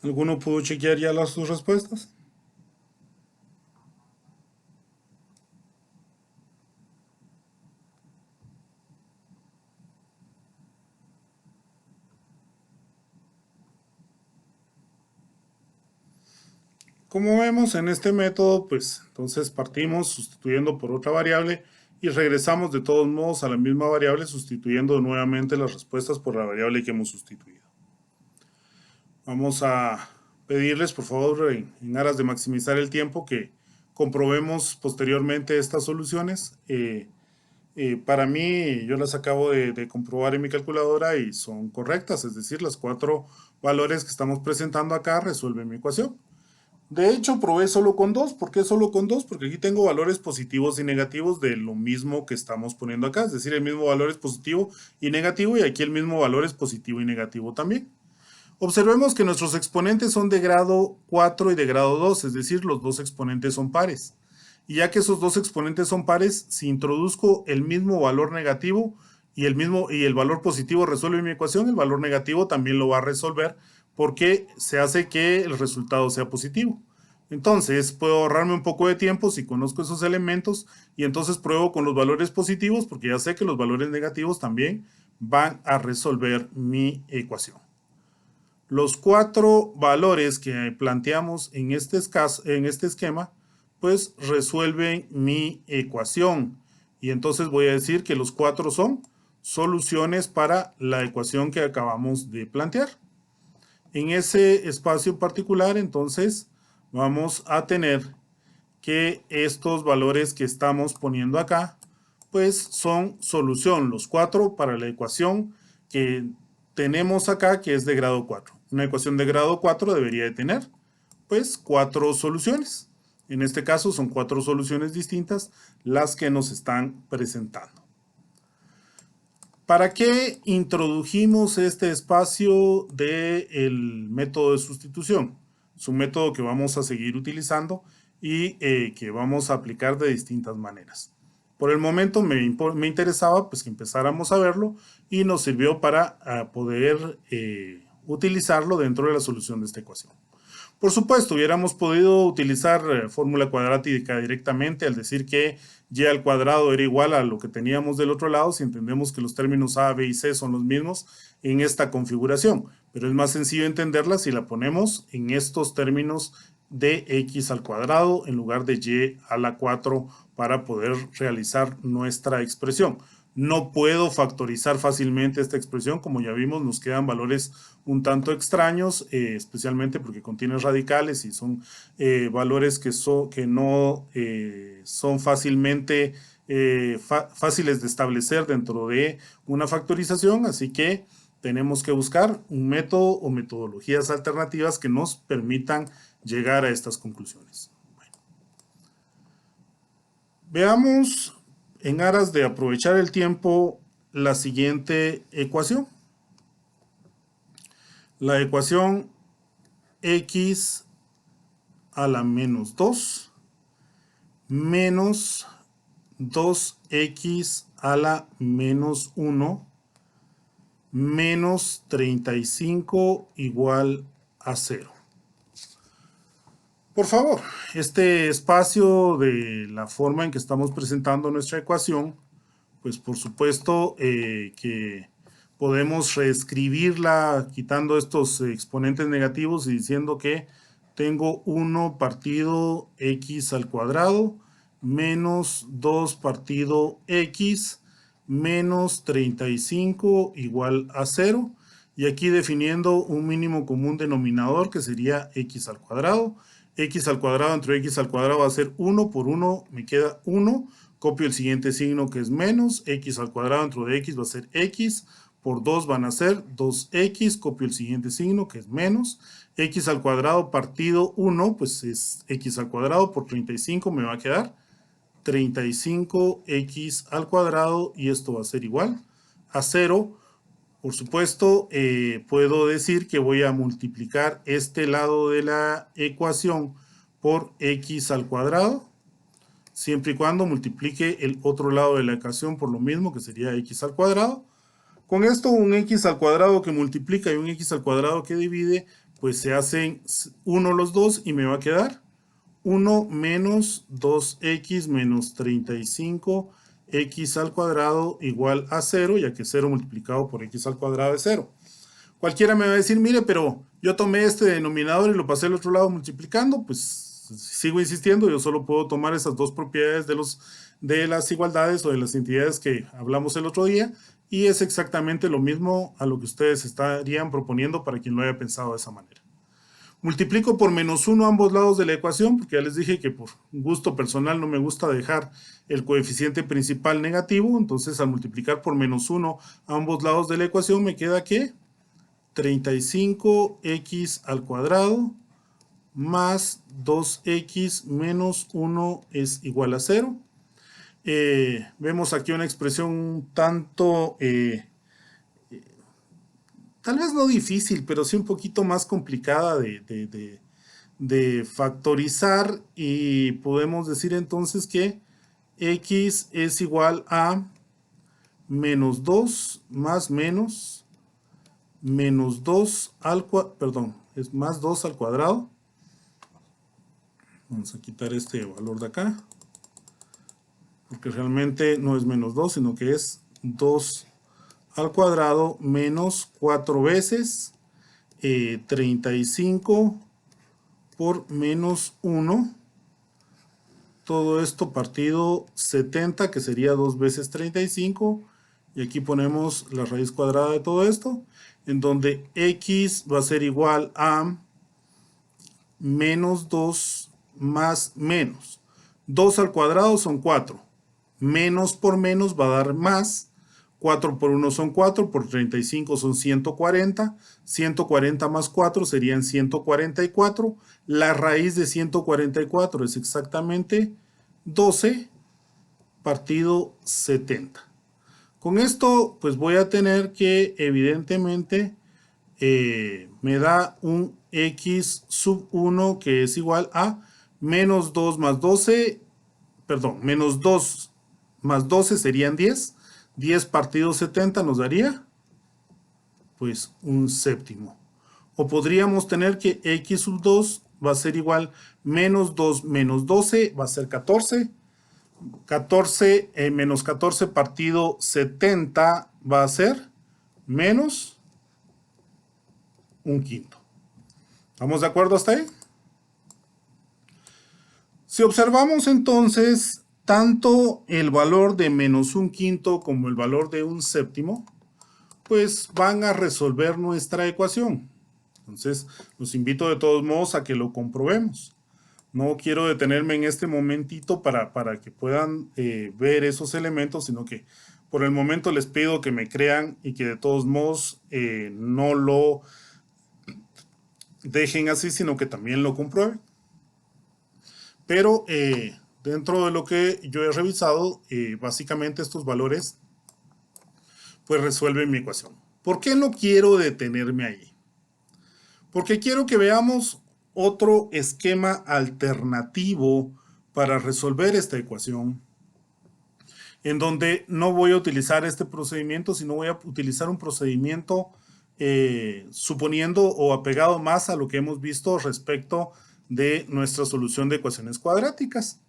Speaker 1: ¿Alguno pudo chequear ya sus respuestas? Como vemos en este método, pues entonces partimos sustituyendo por otra variable y regresamos de todos modos a la misma variable sustituyendo nuevamente las respuestas por la variable que hemos sustituido. Vamos a pedirles, por favor, en aras de maximizar el tiempo, que comprobemos posteriormente estas soluciones. Para mí, yo las acabo de comprobar en mi calculadora y son correctas, es decir, los 4 valores que estamos presentando acá resuelven mi ecuación. De hecho, probé solo con 2. ¿Por qué solo con 2? Porque aquí tengo valores positivos y negativos de lo mismo que estamos poniendo acá, es decir, el mismo valor es positivo y negativo, y aquí el mismo valor es positivo y negativo también. Observemos que nuestros exponentes son de grado 4 y de grado 2, es decir, los dos exponentes son pares. Y ya que esos dos exponentes son pares, si introduzco el mismo valor negativo y el valor positivo resuelve mi ecuación, el valor negativo también lo va a resolver, porque se hace que el resultado sea positivo. Entonces puedo ahorrarme un poco de tiempo si conozco esos elementos, y entonces pruebo con los valores positivos, porque ya sé que los valores negativos también van a resolver mi ecuación. Los 4 valores que planteamos en este esquema pues resuelven mi ecuación, y entonces voy a decir que los 4 son soluciones para la ecuación que acabamos de plantear. En ese espacio en particular, entonces, vamos a tener que estos valores que estamos poniendo acá, pues son solución, los 4 para la ecuación que tenemos acá, que es de grado 4. Una ecuación de grado 4 debería de tener, pues, 4 soluciones. En este caso son 4 soluciones distintas las que nos están presentando. ¿Para qué introdujimos este espacio del método de sustitución? Es un método que vamos a seguir utilizando y que vamos a aplicar de distintas maneras. Por el momento me interesaba pues que empezáramos a verlo, y nos sirvió para poder utilizarlo dentro de la solución de esta ecuación. Por supuesto, hubiéramos podido utilizar fórmula cuadrática directamente al decir que y al cuadrado era igual a lo que teníamos del otro lado, si entendemos que los términos a, b y c son los mismos en esta configuración. Pero es más sencillo entenderla si la ponemos en estos términos de x al cuadrado en lugar de y a la 4 para poder realizar nuestra expresión. No puedo factorizar fácilmente esta expresión, como ya vimos, nos quedan valores un tanto extraños, especialmente porque contienen radicales y son valores que no son fácilmente fáciles de establecer dentro de una factorización, así que tenemos que buscar un método o metodologías alternativas que nos permitan llegar a estas conclusiones. Bueno. Veamos, en aras de aprovechar el tiempo, la siguiente ecuación. La ecuación x a la menos 2 menos 2x a la menos 1 menos 35 igual a 0. Por favor, este espacio de la forma en que estamos presentando nuestra ecuación, pues por supuesto que podemos reescribirla quitando estos exponentes negativos y diciendo que tengo 1 partido x al cuadrado menos 2 partido x menos 35 igual a 0. Y aquí definiendo un mínimo común denominador que sería x al cuadrado. X al cuadrado entre x al cuadrado va a ser 1 por 1, me queda 1. Copio el siguiente signo que es menos. X al cuadrado dentro de x va a ser x. Por 2 van a ser 2x. Copio el siguiente signo que es menos. X al cuadrado partido 1, pues es x al cuadrado por 35, me va a quedar 35x al cuadrado, y esto va a ser igual a 0. Por supuesto, puedo decir que voy a multiplicar este lado de la ecuación por x al cuadrado, siempre y cuando multiplique el otro lado de la ecuación por lo mismo, que sería x al cuadrado. Con esto, un x al cuadrado que multiplica y un x al cuadrado que divide, pues se hacen 1 los dos, y me va a quedar 1 menos 2x menos 35 x al cuadrado igual a 0, ya que 0 multiplicado por x al cuadrado es 0. Cualquiera me va a decir, mire, pero yo tomé este denominador y lo pasé al otro lado multiplicando. Pues sigo insistiendo, yo solo puedo tomar esas dos propiedades de las igualdades o de las entidades que hablamos el otro día, y es exactamente lo mismo a lo que ustedes estarían proponiendo para quien lo haya pensado de esa manera. Multiplico por menos 1 ambos lados de la ecuación, porque ya les dije que por gusto personal no me gusta dejar el coeficiente principal negativo. Entonces, al multiplicar por menos 1 ambos lados de la ecuación, me queda que 35x al cuadrado más 2x menos 1 es igual a 0. Vemos aquí una expresión un tanto, tal vez no difícil, pero sí un poquito más complicada de factorizar, y podemos decir entonces que x es igual a menos 2 más menos 2 al cuadrado, perdón, es más 2 al cuadrado. Vamos a quitar este valor de acá, porque realmente no es menos 2, sino que es 2 al cuadrado menos 4 veces 35 por menos 1. Todo esto partido 70, que sería 2 veces 35. Y aquí ponemos la raíz cuadrada de todo esto, en donde x va a ser igual a menos 2 más menos. 2 al cuadrado son 4. Menos por menos va a dar más. 4 por 1 son 4, por 35 son 140. 140 más 4 serían 144. La raíz de 144 es exactamente 12 partido 70. Con esto, pues voy a tener que, evidentemente, me da un x sub 1 que es igual a menos 2 más 12, perdón, menos 2 más 12 serían 10. 10 partido 70 nos daría, pues, un séptimo. O podríamos tener que x sub 2 va a ser igual menos 2 menos 12, va a ser 14. 14 menos 14 partido 70 va a ser menos un quinto. ¿Estamos de acuerdo hasta ahí? Si observamos entonces tanto el valor de menos un quinto como el valor de un séptimo, pues van a resolver nuestra ecuación. Entonces, los invito de todos modos a que lo comprobemos. No quiero detenerme en este momentito para que puedan ver esos elementos, sino que por el momento les pido que me crean y que de todos modos no lo dejen así, sino que también lo comprueben. Pero dentro de lo que yo he revisado, básicamente estos valores pues resuelven mi ecuación. ¿Por qué no quiero detenerme ahí? Porque quiero que veamos otro esquema alternativo para resolver esta ecuación, en donde no voy a utilizar este procedimiento, sino voy a utilizar un procedimiento suponiendo o apegado más a lo que hemos visto respecto de nuestra solución de ecuaciones cuadráticas.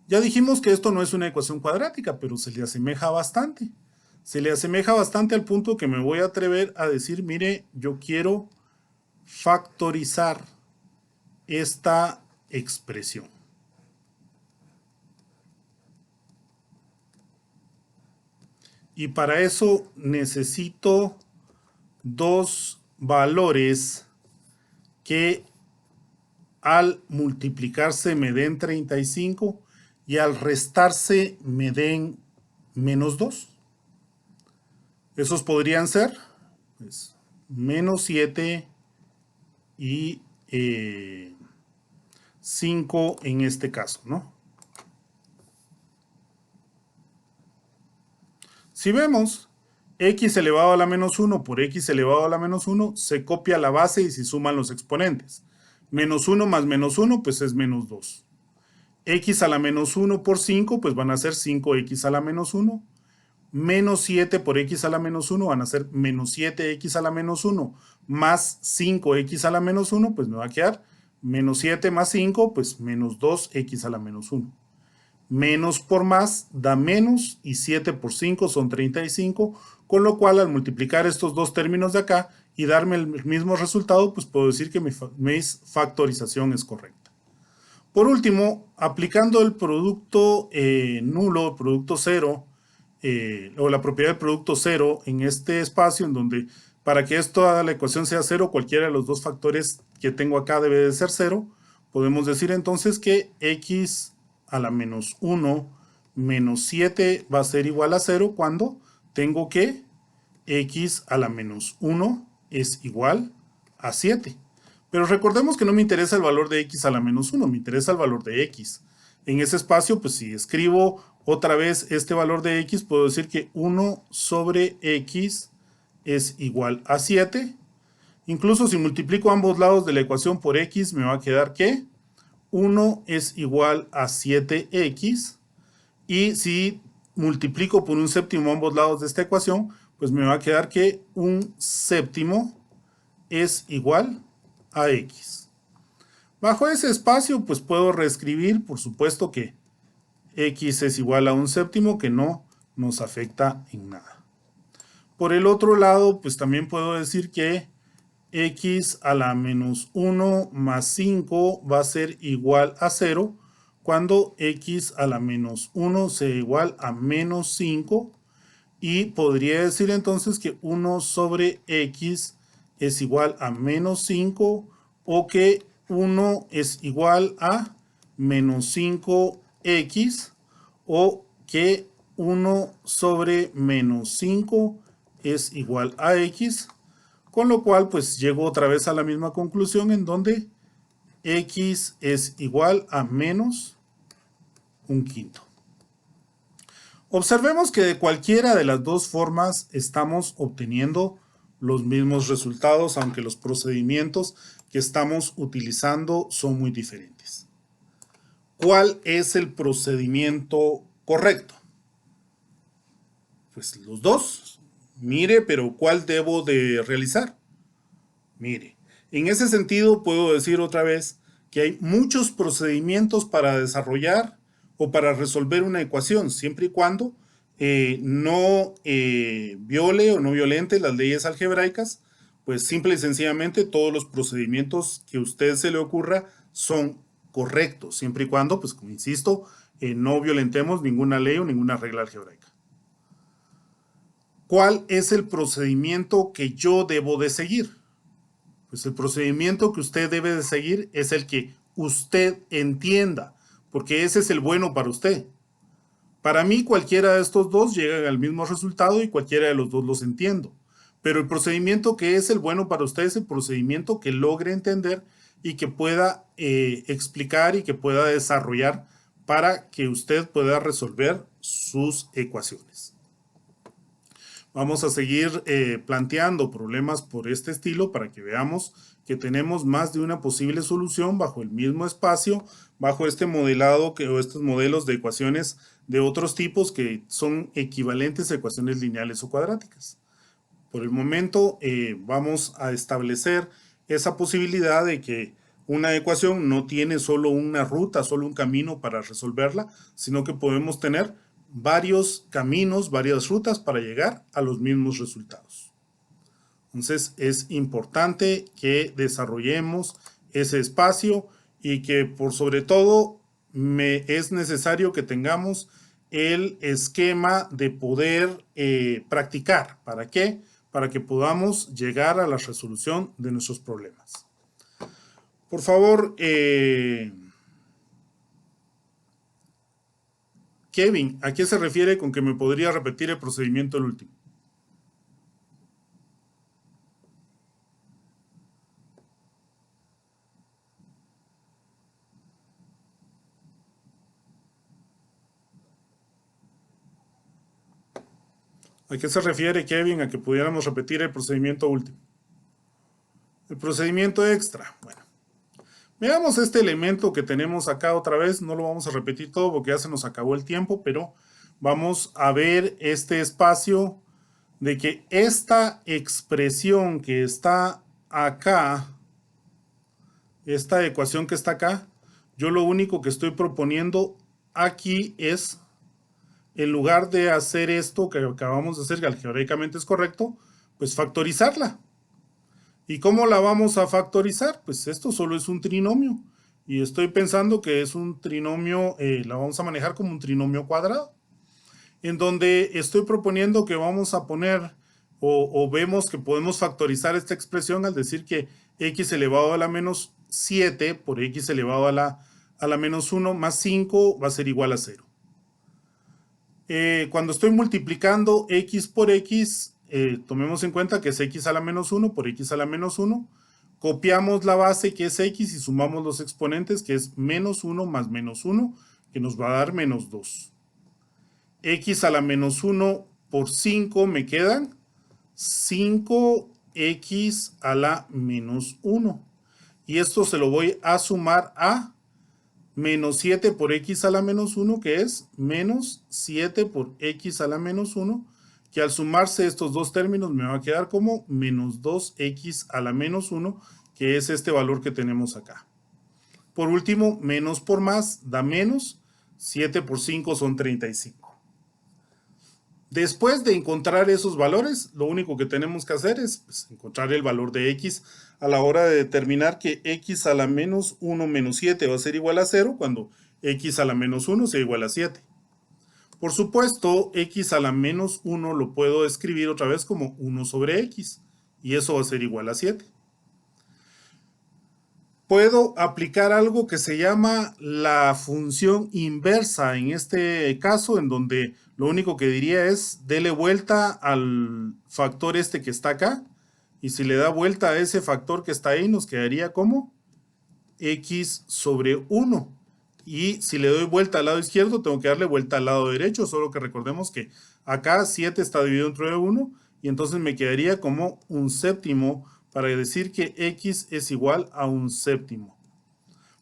Speaker 1: Ya dijimos que esto no es una ecuación cuadrática, pero se le asemeja bastante. Se le asemeja bastante al punto que me voy a atrever a decir, mire, yo quiero factorizar esta expresión. Y para eso necesito dos valores que al multiplicarse me den 35 y al restarse me den menos 2. Esos podrían ser pues, menos 7 y 5 en este caso, ¿no? Si vemos x elevado a la menos 1 por x elevado a la menos 1, se copia la base y se suman los exponentes. Menos 1 más menos 1, pues es menos 2. X a la menos 1 por 5, pues van a ser 5x a la menos 1. Menos 7 por x a la menos 1 van a ser menos 7x a la menos 1 más 5x a la menos 1, pues me va a quedar menos 7 más 5, pues menos 2x a la menos 1. Menos por más da menos y 7 por 5 son 35, con lo cual al multiplicar estos dos términos de acá y darme el mismo resultado, pues puedo decir que mi factorización es correcta. Por último, aplicando el producto nulo, el producto cero, o la propiedad del producto cero en este espacio en donde Para que toda la ecuación sea 0, cualquiera de los dos factores que tengo acá debe de ser 0. Podemos decir entonces que x a la menos 1 menos 7 va a ser igual a 0 cuando tengo que x a la menos 1 es igual a 7. Pero recordemos que no me interesa el valor de x a la menos 1, me interesa el valor de x. En ese espacio, pues si escribo otra vez este valor de x, puedo decir que 1 sobre x es igual a 7. Incluso si multiplico ambos lados de la ecuación por x, me va a quedar que 1 es igual a 7x. Y si multiplico por un séptimo ambos lados de esta ecuación, pues me va a quedar que un séptimo es igual a x. Bajo ese espacio, pues puedo reescribir, por supuesto que x es igual a un séptimo, que no nos afecta en nada. Por el otro lado, pues también puedo decir que x a la menos 1 más 5 va a ser igual a 0 cuando x a la menos 1 sea igual a menos 5. Y podría decir entonces que 1 sobre x es igual a menos 5 o que 1 es igual a menos 5x o que 1 sobre menos 5 es igual a x, con lo cual pues llego otra vez a la misma conclusión en donde x es igual a menos un quinto. Observemos que de cualquiera de las dos formas estamos obteniendo los mismos resultados, aunque los procedimientos que estamos utilizando son muy diferentes. ¿Cuál es el procedimiento correcto? Pues los dos. Mire, pero ¿cuál debo de realizar? Mire, en ese sentido puedo decir otra vez que hay muchos procedimientos para desarrollar o para resolver una ecuación, siempre y cuando no viole o no violente las leyes algebraicas, pues simple y sencillamente todos los procedimientos que a usted se le ocurra son correctos, siempre y cuando, pues como insisto, no violentemos ninguna ley o ninguna regla algebraica. ¿Cuál es el procedimiento que yo debo de seguir? Pues el procedimiento que usted debe de seguir es el que usted entienda, porque ese es el bueno para usted. Para mí, cualquiera de estos dos llega al mismo resultado y cualquiera de los dos los entiendo. Pero el procedimiento que es el bueno para usted es el procedimiento que logre entender y que pueda explicar y que pueda desarrollar para que usted pueda resolver sus ecuaciones. Vamos a seguir planteando problemas por este estilo para que veamos que tenemos más de una posible solución bajo el mismo espacio, bajo este modelado o estos modelos de ecuaciones de otros tipos que son equivalentes a ecuaciones lineales o cuadráticas. Por el momento vamos a establecer esa posibilidad de que una ecuación no tiene solo una ruta, solo un camino para resolverla, sino que podemos tener varios caminos, varias rutas para llegar a los mismos resultados. Entonces es importante que desarrollemos ese espacio y que por sobre todo es necesario que tengamos el esquema de poder practicar. ¿Para qué? Para que podamos llegar a la resolución de nuestros problemas. Por favor, Kevin, ¿a qué se refiere con que me podría repetir el procedimiento el último? ¿A qué se refiere, Kevin, a que pudiéramos repetir el procedimiento último? El procedimiento extra. Bueno, veamos este elemento que tenemos acá otra vez. No lo vamos a repetir todo porque ya se nos acabó el tiempo, pero vamos a ver este espacio de que esta expresión que está acá, esta ecuación que está acá, yo lo único que estoy proponiendo aquí es, en lugar de hacer esto que acabamos de hacer, que algebraicamente es correcto, pues factorizarla. ¿Y cómo la vamos a factorizar? Pues esto solo es un trinomio. Y estoy pensando que es un trinomio, la vamos a manejar como un trinomio cuadrado. En donde estoy proponiendo que vamos a poner o vemos que podemos factorizar esta expresión al decir que x elevado a la menos 7 por x elevado a la menos 1 más 5 va a ser igual a 0. Cuando estoy multiplicando x por x, tomemos en cuenta que es x a la menos 1 por x a la menos 1. Copiamos la base que es x y sumamos los exponentes que es menos 1 más menos 1, que nos va a dar menos 2. X a la menos 1 por 5 me quedan 5x a la menos 1. Y esto se lo voy a sumar a menos 7 por x a la menos 1, que es menos 7 por x a la menos 1, que al sumarse estos dos términos me va a quedar como menos 2x a la menos 1, que es este valor que tenemos acá. Por último, menos por más da menos, 7 por 5 son 35. Después de encontrar esos valores, lo único que tenemos que hacer es pues, encontrar el valor de x a la hora de determinar que x a la menos 1 menos 7 va a ser igual a 0 cuando x a la menos 1 sea igual a 7. Por supuesto, x a la menos 1 lo puedo escribir otra vez como 1 sobre x y eso va a ser igual a 7. Puedo aplicar algo que se llama la función inversa en este caso, en donde lo único que diría es dele vuelta al factor este que está acá, y si le da vuelta a ese factor que está ahí nos quedaría como x sobre 1, y si le doy vuelta al lado izquierdo tengo que darle vuelta al lado derecho, solo que recordemos que acá 7 está dividido entre 1 y entonces me quedaría como un séptimo para decir que x es igual a un séptimo.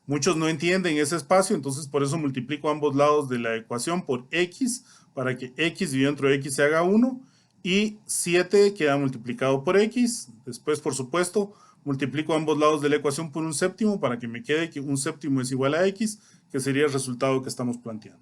Speaker 1: Muchos no entienden ese espacio, entonces por eso multiplico ambos lados de la ecuación por x, para que x dividido entre x se haga 1, y 7 queda multiplicado por x. Después, por supuesto, multiplico ambos lados de la ecuación por un séptimo, para que me quede que un séptimo es igual a x, que sería el resultado que estamos planteando.